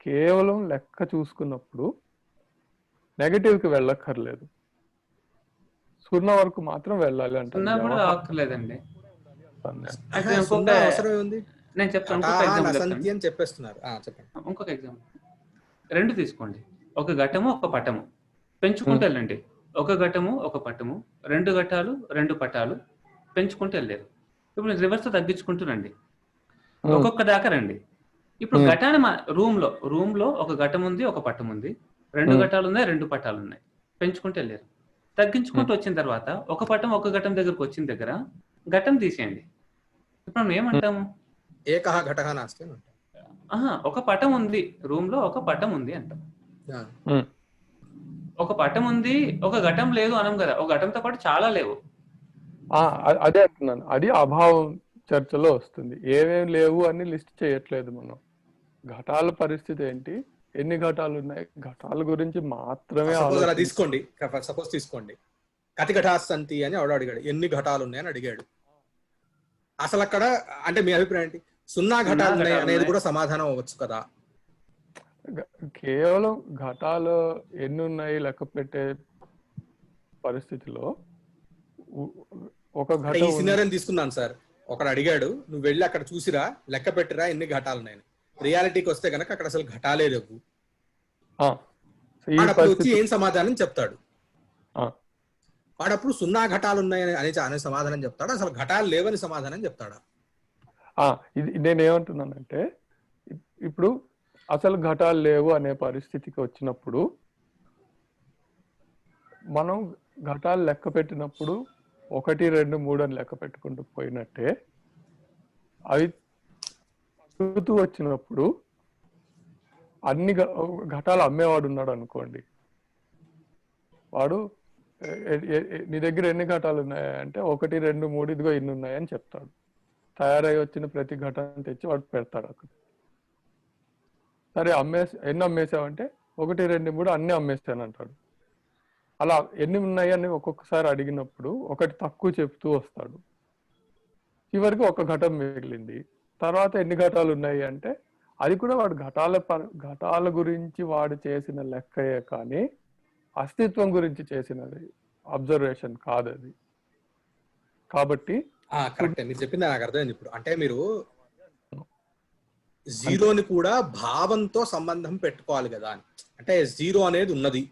కేవలం లెక్క చూసుకున్నప్పుడు నెగటివ్ కి వెళ్ళక్కర్లేదు, సున్నా వరకు మాత్రం వెళ్ళాలి అంటే నేను చెప్తాను. చెప్పేస్తున్నారు. ఇంకొక ఎగ్జాంపుల్ రెండు తీసుకోండి. ఒక ఘటము ఒక పటము పెంచుకుంటూ వెళ్ళండి. ఒక ఘటము ఒక పటము, రెండు ఘటాలు రెండు పటాలు పెంచుకుంటూ వెళ్ళారు. ఇప్పుడు రివర్స్ తగ్గించుకుంటూ రండి, ఒక్కొక్క దాకా రండి. ఇప్పుడు ఘటాన్ని రూమ్ లో ఒక ఘటం ఉంది, ఒక పటం ఉంది, రెండు ఘటాలు ఉన్నాయి, రెండు పటాలు ఉన్నాయి, పెంచుకుంటూ వెళ్ళారు. తగ్గించుకుంటూ వచ్చిన తర్వాత ఒక పటం ఒక ఘటం దగ్గరకు వచ్చిన దగ్గర ఘటం తీసేయండి. ఇప్పుడు మనం ఏమంటాము? ఏకః ఘటః నాస్తి. ఒక పటం ఉంది, రూమ్ లో ఒక పటం ఉంది అంట. ఒక పటం ఉంది, ఒక ఘటం లేదు అనం కదా, ఒక ఘటంతో పాటు చాలా లేవు. అదే అంటున్నాను, అది అభావం చర్చలో వస్తుంది. ఏమేమి లేవు అని లిస్ట్ చేయట్లేదు మనం. ఘటాల పరిస్థితి ఏంటి, ఎన్ని ఘటాలు ఉన్నాయి, ఘటాల గురించి మాత్రమే తీసుకోండి. సపోజ్ తీసుకోండి, కతి ఘటాస్సంతి అని ఎవడో అడిగాడు, ఎన్ని ఘటాలు ఉన్నాయని అడిగాడు. అసలు అక్కడ అంటే మీ అభిప్రాయం ఏంటి? 0 ఘటాలు ఉన్నాయి అనేది కూడా సమాధానం అవ్వచ్చు కదా. కేవలం ఘటాలు ఎన్ని ఉన్నాయి లెక్క పెట్టే పరిస్థితిలో ఒక ఘటన ఈ సినారియోని తీసుకున్నాను సార్. ఒకడు అడిగాడు, నువ్వు వెళ్ళి అక్కడ చూసిరా, లెక్క పెట్టిరా ఎన్ని ఘటాలు ఉన్నాయని. రియాలిటీకి వస్తే కనుక అక్కడ అసలు ఘటాలే లేవు. వాడప్పుడు వచ్చి ఏం సమాధానం చెప్తాడు? వాడప్పుడు 0 ఘటాలు ఉన్నాయని అనే సమాధానం చెప్తాడు, అసలు ఘటాలు లేవని సమాధానం చెప్తాడా? ఇది నేనేమంటున్నానంటే, ఇప్పుడు అసలు ఘటాలు లేవు అనే పరిస్థితికి వచ్చినప్పుడు మనం ఘటాలు లెక్క పెట్టినప్పుడు 1, 2, 3 అని లెక్క పెట్టుకుంటూ పోయినట్టే, అవి తగ్గుతూ వచ్చినప్పుడు అన్ని ఘటాలు అమ్మేవాడు ఉన్నాడు అనుకోండి, వాడు నీ దగ్గర ఎన్ని ఘటాలు ఉన్నాయంటే 1, 2, 3 ఇదిగో ఇన్ని ఉన్నాయని చెప్తాడు. తయారై వచ్చిన ప్రతి ఘటాన్ని తెచ్చి వాడు పెడతాడు అక్కడ. సరే ఎన్ని అమ్మేసావంటే 1, 2, 3 అన్ని అమ్మేస్తాను అంటాడు. అలా ఎన్ని ఉన్నాయి అని ఒక్కొక్కసారి అడిగినప్పుడు ఒకటి తక్కువ చెప్తూ వస్తాడు. చివరికి ఒక ఘటం మిగిలింది. తర్వాత ఎన్ని ఘటాలు ఉన్నాయి అంటే అది కూడా వాడు ఘటాల గురించి వాడు చేసిన లెక్కయే కానీ అస్తిత్వం గురించి చేసినది అబ్జర్వేషన్ కాదు అది. కాబట్టి కరెక్ట్, మీరు చెప్పింది నాకు అర్థమైంది. ఇప్పుడు అంటే మీరు జీరోని కూడా భావంతో సంబంధం పెట్టుకోవాలి కదా అని. అంటే జీరో అనేది ఉన్నది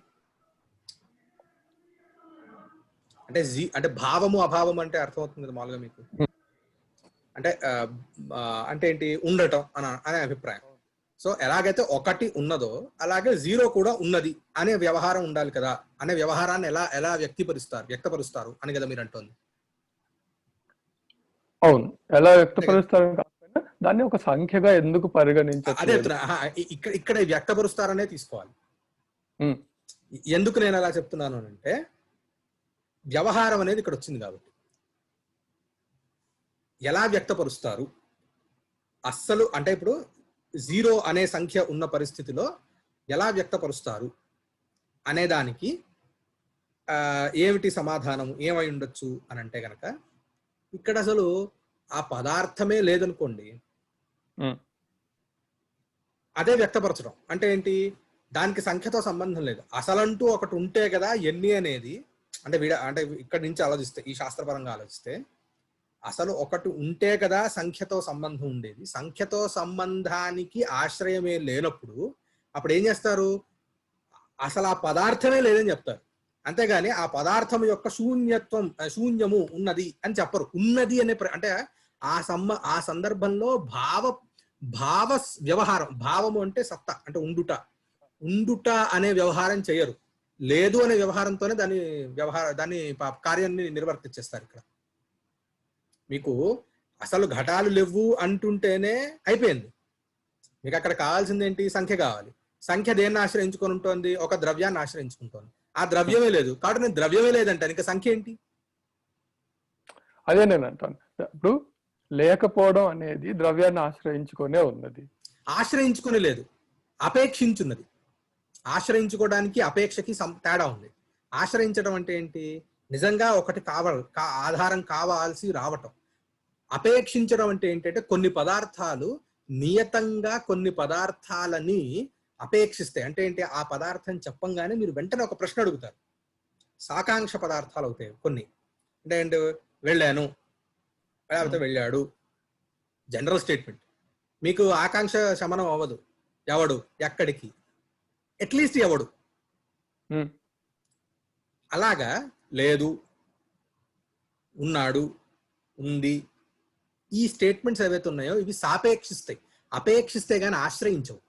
అంటే అంటే భావము అభావం అంటే అర్థమవుతుంది కదా మామూలుగా మీకు. అంటే అంటే ఏంటి, ఉండటం అనే అభిప్రాయం. సో ఎలాగైతే ఒకటి ఉన్నదో అలాగే జీరో కూడా ఉన్నది అనే వ్యవహారం ఉండాలి కదా. అనే వ్యవహారాన్ని ఎలా వ్యక్తపరుస్తారు అని కదా మీరు అంటోంది. అవును, ఎలా వ్యక్తపరుస్తారు కాకపోయినా దాన్ని ఒక సంఖ్యగా ఎందుకు పరిగణించాలి? అదే ఇక్కడ వ్యక్తపరుస్తారనే తీసుకోవాలి. ఎందుకు నేను అలా చెప్తున్నాను అంటే, వ్యవహారం అనేది ఇక్కడ వచ్చింది కాబట్టి ఎలా వ్యక్తపరుస్తారు అస్సలు అంటే ఇప్పుడు జీరో అనే సంఖ్య ఉన్న పరిస్థితిలో ఎలా వ్యక్తపరుస్తారు అనే దానికి ఏమిటి సమాధానం ఏమై ఉండొచ్చు అని అంటే గనక, ఇక్కడ అసలు ఆ పదార్థమే లేదనుకోండి, అదే వ్యక్తపరచడం అంటే ఏంటి, దానికి సంఖ్యతో సంబంధం లేదు. అసలంటూ ఒకటి ఉంటే కదా ఎన్ని అనేది. అంటే అంటే ఇక్కడి నుంచి ఆలోచిస్తే, ఈ శాస్త్రపరంగా ఆలోచిస్తే, అసలు ఒకటి ఉంటే కదా సంఖ్యతో సంబంధం ఉండేది. సంఖ్యతో సంబంధానికి ఆశ్రయమే లేనప్పుడు అప్పుడు ఏం చేస్తారు, అసలు ఆ పదార్థమే లేదని చెప్తారు. అంతేగాని ఆ పదార్థం యొక్క శూన్యము ఉన్నది అని చెప్పరు. ఉన్నది అనే అంటే ఆ సందర్భంలో భావ వ్యవహారం, భావము అంటే సత్తా, అంటే ఉండుట అనే వ్యవహారం చేయరు. లేదు అనే వ్యవహారంతోనే దాన్ని కార్యాన్ని నిర్వర్తించేస్తారు. ఇక్కడ మీకు అసలు ఘటాలు లేవు అంటుంటేనే అయిపోయింది. మీకు అక్కడ కావాల్సింది ఏంటి, సంఖ్య కావాలి. సంఖ్య దేన్ని ఆశ్రయించుకొని ఉంటుంది, ఒక ద్రవ్యాన్ని ఆశ్రయించుకుంటుంది. ఆ ద్రవ్యమే లేదు కాబట్టి నేను ద్రవ్యమే లేదంటాను, ఇంకా సంఖ్య ఏంటి? అదే నేను అంటాను. ఇప్పుడు లేకపోవడం అనేది ద్రవ్యాన్ని ఆశ్రయించుకునే ఉన్నది. ఆశ్రయించుకుని లేదు, అపేక్షించున్నది. ఆశ్రయించుకోవడానికి అపేక్షకి తేడా ఉంది. ఆశ్రయించడం అంటే ఏంటి, నిజంగా ఒకటి ఆధారం కావాల్సి రావటం. అపేక్షించడం అంటే ఏంటంటే కొన్ని పదార్థాలు నియతంగా కొన్ని పదార్థాలని అపేక్షిస్తాయి. అంటే ఏంటి, ఆ పదార్థం చెప్పంగానే మీరు వెంటనే ఒక ప్రశ్న అడుగుతారు. సాకాంక్ష పదార్థాలు అవుతాయి కొన్ని. అంటే ఏంటి, వెళ్ళాను లేకపోతే వెళ్ళాడు, జనరల్ స్టేట్మెంట్. మీకు ఆకాంక్ష శమనం అవ్వదు. ఎవడు, ఎక్కడికి, అట్లీస్ట్ ఎవడు. అలాగా లేదు, ఉన్నాడు, ఉంది, ఈ స్టేట్మెంట్స్ ఏవైతే ఉన్నాయో ఇవి సాపేక్షిస్తాయి. అపేక్షిస్తే గానీ ఆశ్రయించవు.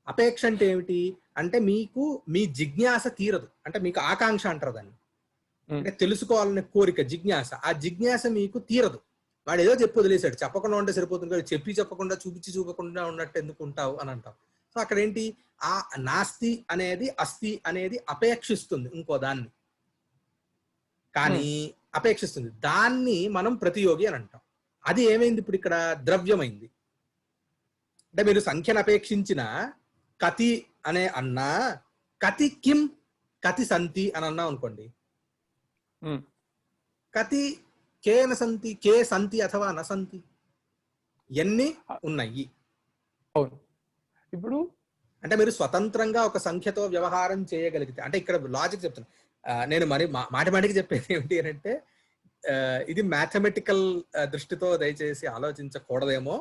అపేక్ష అంటే ఏమిటి అంటే, మీకు మీ జిజ్ఞాస తీరదు. అంటే మీకు ఆకాంక్ష అంటారు దాన్ని, అంటే తెలుసుకోవాలనే కోరిక, జిజ్ఞాస. ఆ జిజ్ఞాస మీకు తీరదు. వాడు ఏదో చెప్పి వదిలేశాడు, చెప్పకుండా ఉంటే సరిపోతుంది కదా, చెప్పకుండా చూపించి చూపకుండా ఉన్నట్టు ఎందుకు ఉంటావు అని అంటాం. సో అక్కడ ఏంటి, ఆ నాస్తి అనేది అస్థి అనేది అపేక్షిస్తుంది ఇంకో దాన్ని, కానీ అపేక్షిస్తుంది, దాన్ని మనం ప్రతియోగి అని అంటాం. అది ఏమైంది ఇప్పుడు ఇక్కడ, ద్రవ్యమైంది. అంటే మీరు సంఖ్యను అపేక్షించిన కతి అనే అన్నా, కతి కిం కతి సంతి అని అన్నాం అనుకోండి, కతి కేన సంతి, కే సంతి అథవా నసంతి, ఎన్ని ఉన్నాయి. అవును. ఇప్పుడు అంటే మీరు స్వతంత్రంగా ఒక సంఖ్యతో వ్యవహారం చేయగలిగితే, అంటే ఇక్కడ లాజిక్ చెప్తున్నా నేను, మరి మాటిమాటికి చెప్పేది ఏమిటి అని అంటే, ఇది మ్యాథమెటికల్ దృష్టితో దయచేసి ఆలోచించకూడదేమో,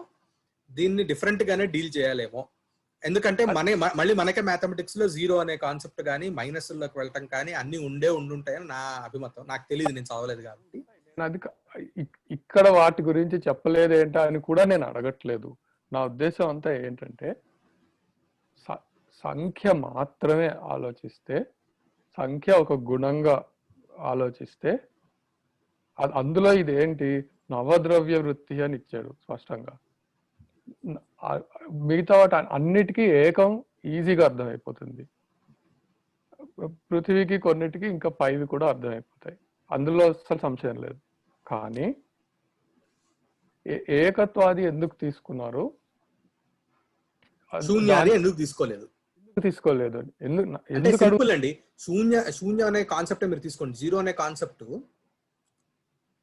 దీన్ని డిఫరెంట్ గానే డీల్ చేయాలేమో. ఎందుకంటే మళ్ళీ మనకే మ్యాథమెటిక్స్ లో 0 అనే కాన్సెప్ట్ కానీ మైనస్ లోకి వెళ్ళటం కానీ అన్ని ఉండుంటాయని నా అభిమతం. నాకు తెలియదు, నేను చదవలేదు కాబట్టి. అది ఇక్కడ వాటి గురించి చెప్పలేదు ఏంటా అని కూడా నేను అడగట్లేదు. నా ఉద్దేశం అంతా ఏంటంటే, సంఖ్య మాత్రమే ఆలోచిస్తే, సంఖ్య ఒక గుణంగా ఆలోచిస్తే, అందులో ఇదేంటి నవద్రవ్య వృత్తి అని ఇచ్చాడు స్పష్టంగా. మిగతా వాటి అన్నిటికీ ఏకం ఈజీగా అర్థమైపోతుంది. పృథివీకి కొన్నిటికి ఇంకా పైవి కూడా అర్థమైపోతాయి, అందులో అసలు సంశయం లేదు. కానీ ఏకత్వాది ఎందుకు తీసుకున్నారు, శూన్యాన్ని ఎందుకు తీసుకోలేదు ఎందుకు సింపుల్ అండి. శూన్యం అనే కాన్సెప్ట్ మీరు తీసుకోండి. 0 అనే కాన్సెప్ట్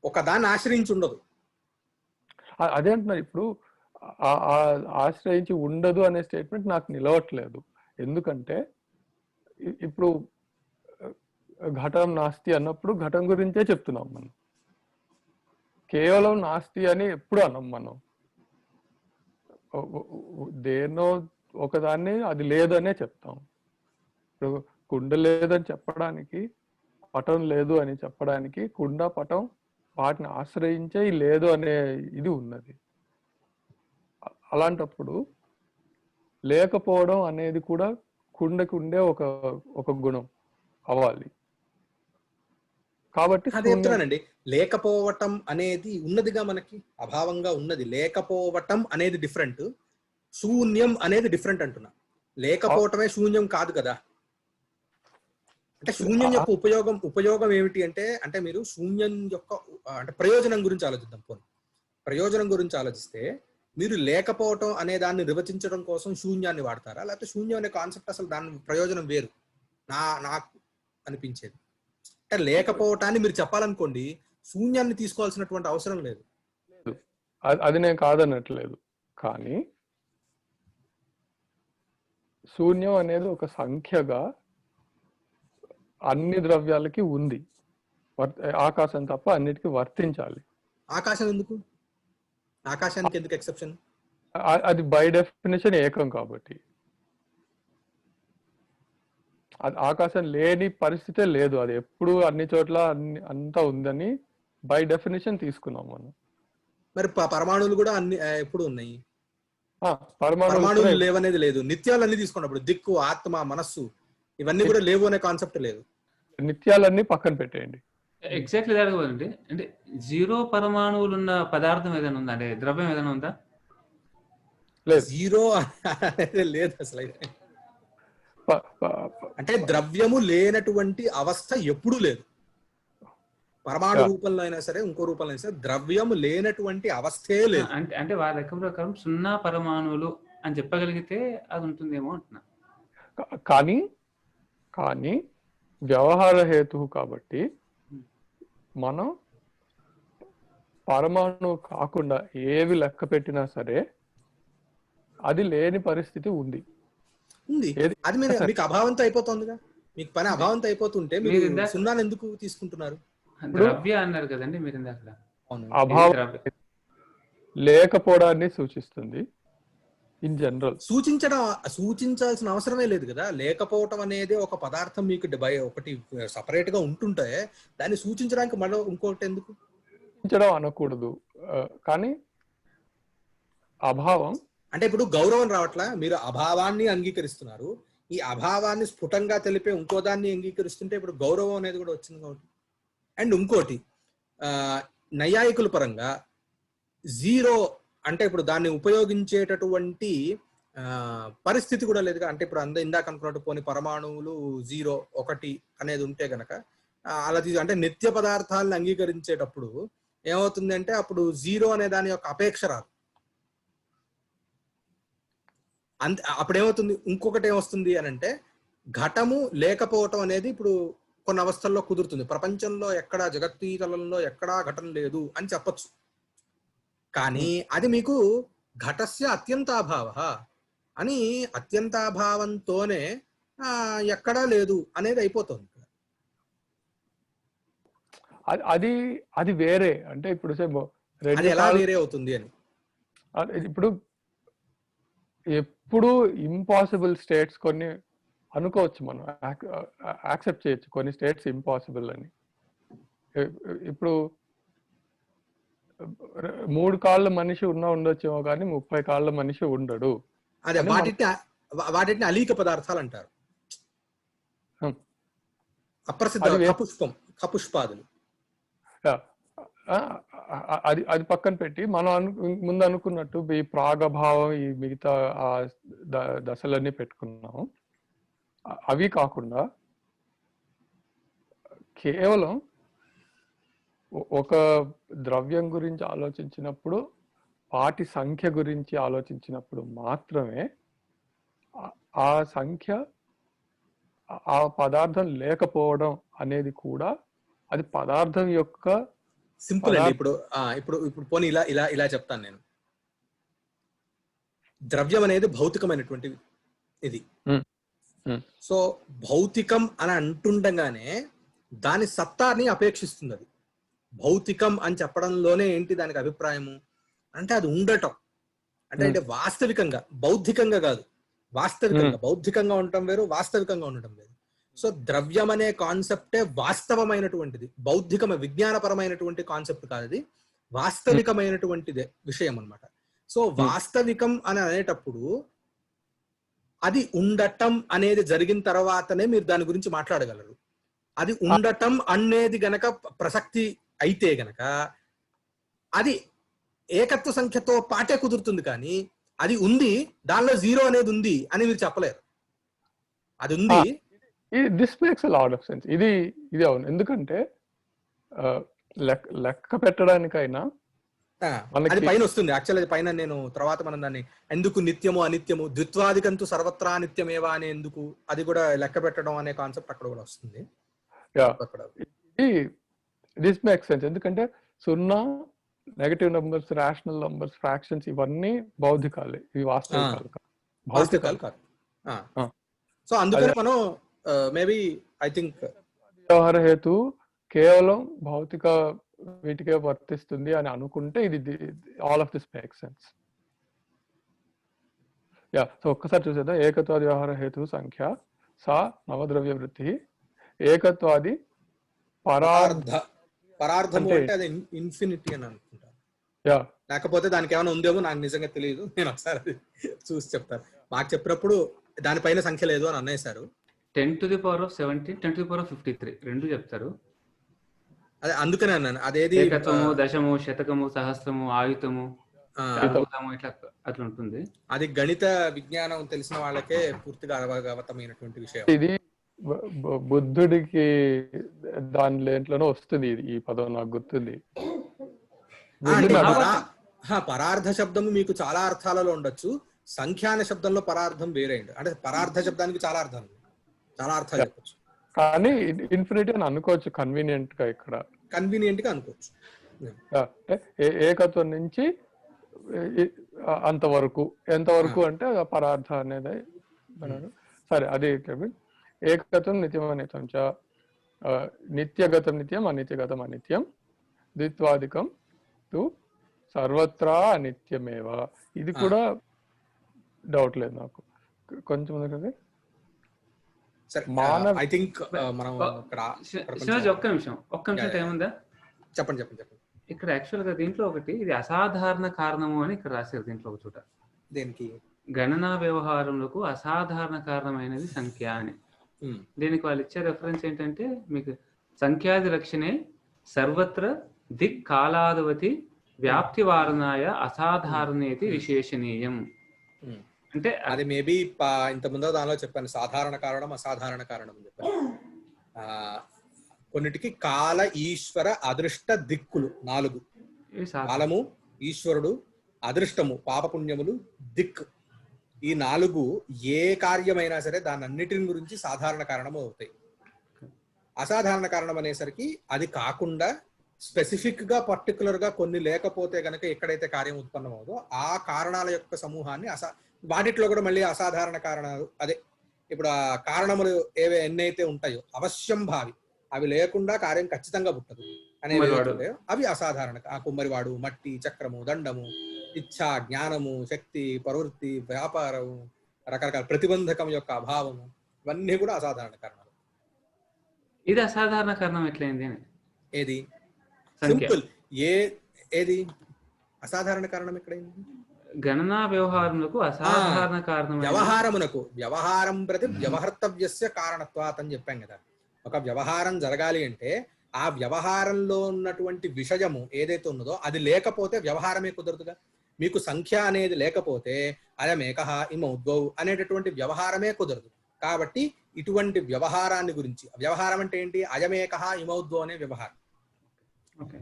ఒక దాన్ని ఆశ్రయించి ఉండదు. అదే అంటున్నారు. ఇప్పుడు ఆశ్రయించి ఉండదు అనే స్టేట్మెంట్ నాకు నిలవట్లేదు. ఎందుకంటే ఇప్పుడు ఘటం నాస్తి అన్నప్పుడు ఘటం గురించే చెప్తున్నాం మనం. కేవలం నాస్తి అని ఎప్పుడు అన్నాం మనం. దేన్నో ఒకదాన్ని అది లేదనే చెప్తాం. ఇప్పుడు కుండ లేదని చెప్పడానికి, పటం లేదు అని చెప్పడానికి, కుండ పటం వాటిని ఆశ్రయించే లేదు అనే ఇది ఉన్నది. అలాంటప్పుడు లేకపోవడం అనేది కూడా కుండకి ఉండే ఒక గుణం అవ్వాలి. కాబట్టి అదే చెప్తున్నానండి, లేకపోవటం అనేది ఉన్నదిగా, మనకి అభావంగా ఉన్నది. లేకపోవటం అనేది డిఫరెంట్, శూన్యం అనేది డిఫరెంట్ అంటున్నా. లేకపోవటమే శూన్యం కాదు కదా. అంటే శూన్యం యొక్క ఉపయోగం ఏమిటి అంటే మీరు శూన్యం యొక్క అంటే ప్రయోజనం గురించి ఆలోచిద్దాం. ప్రయోజనం గురించి ఆలోచిస్తే, మీరు లేకపోవటం అనే దాన్ని నిర్వచించడం కోసం శూన్యాన్ని వాడతారా, లేకపోతే శూన్యం అనే కాన్సెప్ట్ అసలు దాని ప్రయోజనం వేరు నాకు అనిపించేది. అంటే లేకపోవటాన్ని మీరు చెప్పాలనుకోండి, శూన్యాన్ని తీసుకోవాల్సినటువంటి అవసరం లేదు. అది నేను కాదనట్లేదు, కానీ శూన్యం అనేది ఒక సంఖ్యగా అన్ని ద్రవ్యాలకి ఉంది. ఆకాశం తప్ప అన్నిటికీ వర్తించాలి. ఆకాశం ఎందుకు? ఆకాశానికి ఎందుకు ఎక్సెప్షన్? అది బై డెఫినేషన్ ఏకం కాబట్టి. అది ఆకాశం లేని పరిస్థితే లేదు. అది ఎప్పుడు అన్ని చోట్ల అంతా ఉందని బై డెఫినేషన్ తీసుకున్నాం మనం. మరి పరమాణువులు కూడా అన్ని ఎప్పుడు ఉన్నాయి? పరమాణువులు లేవనేది లేదు. నిత్యాలన్నీ తీసుకున్నప్పుడు దిక్కు, ఆత్మ, మనస్సు ఇవన్నీ కూడా లేవు అనే కాన్సెప్ట్ లేదు. నిత్యాలన్నీ పక్కన పెట్టేయండి. ఎగ్జాక్ట్లీ అడగదండి. అంటే 0 పరమాణువులు ఉన్న పదార్థం ఏదైనా ఉందా, అంటే ద్రవ్యం ఏదైనా ఉందా? లేదు, 0 అనేది లేదు అసలు. అయితే అంటే ద్రవ్యము లేనటువంటి అవస్థ ఎప్పుడూ లేదు. పరమాణు రూపంలో అయినా సరే, ఇంకో రూపంలో అయినా సరే, ద్రవ్యము లేనటువంటి అవస్థే లేదు. అంటే వారి లెక్క ప్రకారం 0 పరమాణువులు అని చెప్పగలిగితే అది ఉంటుందేమో అంటున్నా. కానీ వ్యవహార హేతు కాబట్టి మనం పరమాణు కాకుండా ఏవి లెక్క పెట్టినా సరే అది లేని పరిస్థితి ఉంది. అది మీకు అభావంతో అయిపోతుందిగా. మీకు పని అభావంతో అయిపోతుంటే మీరు 0 ఎందుకు తీసుకుంటున్నారు? ద్రవ్య అన్నారు కదండి మీరు ఇందాక. అభావం లేకపోవడాన్ని సూచిస్తుంది ఇన్ జనరల్. సూచించాల్సిన అవసరమే లేదు కదా. లేకపోవటం అనేది ఒక పదార్థం మీకు ఒకటి సపరేట్ గా ఉంటుంటే దాన్ని సూచించడానికి మళ్ళీ ఇంకొకటి ఎందుకు? సూచించడం అనకూడదు. కానీ అభావం అంటే ఇప్పుడు గౌరవం రావట్లా, మీరు అభావాన్ని అంగీకరిస్తున్నారు. ఈ అభావాన్ని స్ఫుటంగా తెలిపే ఇంకో దాన్ని అంగీకరిస్తుంటే ఇప్పుడు గౌరవం అనేది కూడా వచ్చింది కాబట్టి. అండ్ ఇంకోటి, నైయాయికుల పరంగా జీరో అంటే ఇప్పుడు దాన్ని ఉపయోగించేటటువంటి పరిస్థితి కూడా లేదుగా. అంటే ఇప్పుడు ఇందాక అనుకున్నట్టు పోని పరమాణువులు 0, 1 అనేది ఉంటే గనక అలా అంటే నిత్య పదార్థాలను అంగీకరించేటప్పుడు ఏమవుతుంది అంటే అప్పుడు 0 అనే దాని యొక్క అపేక్ష రాదు. అప్పుడు ఏమవుతుంది, ఇంకొకటి ఏమొస్తుంది అని అంటే ఘటము లేకపోవటం అనేది ఇప్పుడు కొన్ని అవస్థల్లో కుదురుతుంది. ప్రపంచంలో ఎక్కడా జగత్తీతలంలో ఎక్కడా ఘటన లేదు అని చెప్పచ్చు. కానీ అది మీకు ఘటస్య అత్యంతాభావ అని అత్యంతాభావంతోనే ఎక్కడా లేదు అనేది అయిపోతుంది. అది అది వేరే. అంటే ఇప్పుడు అది ఎలా వేరే అవుతుంది అని ఇప్పుడు ఎప్పుడు ఇంపాసిబుల్ స్టేట్స్ కొన్ని అనుకోవచ్చు, మనం యాక్సెప్ట్ చేయొచ్చు కొన్ని స్టేట్స్ ఇంపాసిబుల్ అని. ఇప్పుడు 3 కాళ్ళ మనిషి ఉండొచ్చేమో కానీ 30 కాళ్ళ మనిషి ఉండడు. అదే వాటిని అలీక పదార్థాలు అంటారు. అప్రసిద్ధ కపుష్పాదులు. అది పక్కన పెట్టి మనం ముందు అనుకున్నట్టు ఈ ప్రాగభావం ఈ మిగతా దశలన్నీ పెట్టుకున్నాం. అవి కాకుండా కేవలం ఒక ద్రవ్యం గురించి ఆలోచించినప్పుడు, వాటి సంఖ్య గురించి ఆలోచించినప్పుడు మాత్రమే ఆ సంఖ్య, ఆ పదార్థం లేకపోవడం అనేది కూడా అది పదార్థం యొక్క సింపుల్ అండి. ఇప్పుడు పోనీ ఇలా చెప్తాను నేను. ద్రవ్యం అనేది భౌతికమైనటువంటి ఇది. సో భౌతికం అని అంటుండగానే దాని సత్తాన్ని అపేక్షిస్తుంది. అది భౌతికం అని చెప్పడంలోనే ఏంటి దానికి అభిప్రాయము అంటే అది ఉండటం అంటే వాస్తవికంగా, బౌద్ధికంగా కాదు, వాస్తవికంగా. బౌద్ధికంగా ఉండటం వేరు, వాస్తవికంగా ఉండటం వేరు. సో ద్రవ్యం అనే కాన్సెప్టే వాస్తవమైనటువంటిది, బౌద్ధికమ విజ్ఞానపరమైనటువంటి కాన్సెప్ట్ కాదు, అది వాస్తవికమైనటువంటిదే విషయం అన్నమాట. సో వాస్తవికం అని అనేటప్పుడు అది ఉండటం అనేది జరిగిన తర్వాతనే మీరు దాని గురించి మాట్లాడగలరు. అది ఉండటం అనేది గనక ప్రసక్తి అయితే గనక అది ఏకత్వ సంఖ్యతో పాటే కుదురుతుంది. కానీ అది ఉంది, దానిలో 0 అనేది ఉంది అని మీరు చెప్పలేరు. అది ఉంది. This makes a lot of sense. ఇది అవును. ఎందుకంటే లెక్క పెట్టడానికైనా అది పైన వస్తుంది. యాక్చువల్ అది పైన నేను తర్వాత మనం దాన్ని ఎందుకు నిత్యము అనిత్యము ద్విత్వాదికంతు సర్వత్రా నిత్యమేవా అనే ఎందుకు, అది కూడా లెక్క పెట్టడం అనే కాన్సెప్ట్ అక్కడ కూడా వస్తుంది. This makes sense. ఎందుకంటే 0, negative numbers, rational numbers, fractions ఇవన్నీ భౌతికాలే, ఇవి వాస్తవికాలు కాదు. సో అందుకని మనం మేబీ ఐ థింక్ వ్యవహార హేతు కేవలం భౌతిక వీటికే వర్తిస్తుంది అని అనుకుంటే ఇది all of this makes sense. So ఒక్కసారి చూసేద్దాం. ఏకత్వాది వ్యవహార హేతు సంఖ్య సా నవద్రవ్య వృత్తి ఏకత్వాది పరార్థము అంటే అది ఇన్ఫినిటీ అని అనుకుంటాను. లేకపోతే దానికి ఏమైనా ఉందేమో నాకు నిజంగా తెలియదు. నేను ఒకసారి చూసి చెప్తాను. మాకు చెప్పినప్పుడు దానిపైన సంఖ్య లేదు అని అన్నేశారు. 10⁻17, 10⁻53 రెండు చెప్తారు. అదే అందుకనే అన్నాను. అదేది ఏకత్వము, దశము, శతకము, సహస్రము, ఆయుతము, ఇట్లా అట్లా ఉంటుంది. అది గణిత విజ్ఞానం తెలిసిన వాళ్ళకే పూర్తిగా అవగతమైనటువంటి విషయం. ఇది బుద్ధుడికి దాని లేంట్లోనే వస్తుంది ఈ పదం, నాకు గుర్తుంది. పరార్థ శబ్దము మీకు చాలా అర్థాలలో ఉండొచ్చు. సంఖ్యాన శబ్దంలో పరార్థం వేరే. అంటే పరార్థ శబ్దానికి చాలా అర్థాలు చెప్పచ్చు. కానీ ఇన్ఫినిటీ అని అనుకోవచ్చు కన్వీనియంట్ గా. ఇక్కడ కన్వీనియంట్ గా అనుకోవచ్చు. ఏకత్వం నుంచి అంతవరకు, ఎంతవరకు అంటే పరార్థ అనేది సరే. అది ఏకత్వం నిత్యం అనిత్యం చ, నిత్యగతం నిత్యం, అనిత్యగతం అనిత్యం, ద్విత్వాదికం తు సర్వత్రా అనిత్యమేవ. ఇది కూడా డౌట్ లేదు నాకు కొంచెం. ఐ థింక్ మనం ఒక్క నిమిషం టైం ఉందా? చెప్పండి. ఇక్కడ యాక్చువల్ గా దీంట్లో ఒకటి, ఇది అసాధారణ కారణము అని ఇక్కడ రాశారు దీంట్లో ఒక చోట. దేనికి? గణనా వ్యవహారములకు అసాధారణ కారణమైనది సంఖ్య అని. దీనికి వాళ్ళు ఇచ్చే రెఫరెన్స్ ఏంటంటే, మీకు సంఖ్యాది లక్షణే సర్వత్ర దిక్ కాలాదవతి వ్యాప్తి వారణాయ అసాధారణేతి విశేషణీయం. అంటే అది మేబీ ఇంత ముందో దానిలో చెప్పాను, సాధారణ కారణం అసాధారణ కారణం అని చెప్పాను. కొన్నిటికి కాల, ఈశ్వర, అదృష్ట దిక్కులు 4. కాలము, ఈశ్వరుడు, అదృష్టము, పాపపుణ్యములు, దిక్, ఈ 4 ఏ కార్యమైనా సరే దాని అన్నిటిని గురించి సాధారణ కారణం అవుతాయి. అసాధారణ కారణం అనేసరికి అది కాకుండా స్పెసిఫిక్ గా పర్టికులర్ గా కొన్ని లేకపోతే గనక ఎక్కడైతే కార్యం ఉత్పన్నమవుదో ఆ కారణాల యొక్క సమూహాన్ని వాటిట్లో కూడా మళ్ళీ అసాధారణ కారణాలు, అదే ఇప్పుడు ఆ కారణములు ఎన్నైతే ఉంటాయో అవశ్యం భావి, అవి లేకుండా కార్యం ఖచ్చితంగా పుట్టదు అనేది ఉంటాయో అవి అసాధారణ. ఆ కుమ్మరివాడు, మట్టి, చక్రము, దండము, ఇచ్ఛ, జ్ఞానము, శక్తి, ప్రవృత్తి, వ్యాపారము, రకరకాల ప్రతిబంధకం యొక్క అభావము, ఇవన్నీ కూడా అసాధారణ కారణాలు. ఇది అసాధారణ కారణం ఎట్లయింది? ఏది సింపుల్, ఏది అసాధారణ కారణం ఎక్కడైంది? గణనా వ్యవహారములకు అసాధారణ కారణం. వ్యవహారం ప్రతి వ్యవహర్తవ్యస్య కారణత్వాత్ అని చెప్పాం కదా. ఒక వ్యవహారం జరగాలి అంటే ఆ వ్యవహారంలో ఉన్నటువంటి విషయము ఏదైతే ఉన్నదో అది లేకపోతే వ్యవహారమే కుదరదుగా. మీకు సంఖ్య అనేది లేకపోతే అయమేకః ఇమౌద్వౌ అనేటటువంటి వ్యవహారమే కుదరదు. కాబట్టి ఇటువంటి వ్యవహారాన్ని గురించి, వ్యవహారం అంటే ఏంటి? అయమేకః ఇమౌద్వౌ అనే వ్యవహారం.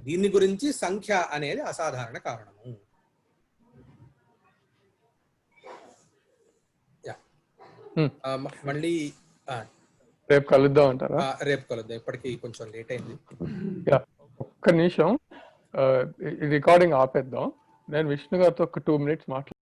దీన్ని గురించి సంఖ్య అనేది అసాధారణ కారణము. మళ్ళీ రేపు కలుద్దాం అంటారా? రేపు కలుద్దాం, ఇప్పటికి కొంచెం లేట్ అయింది. ఒక్క నిమిషం రికార్డింగ్ ఆపేద్దాం. నేను విష్ణు గారితో ఒక 2 minutes మాట్లాడుతాను.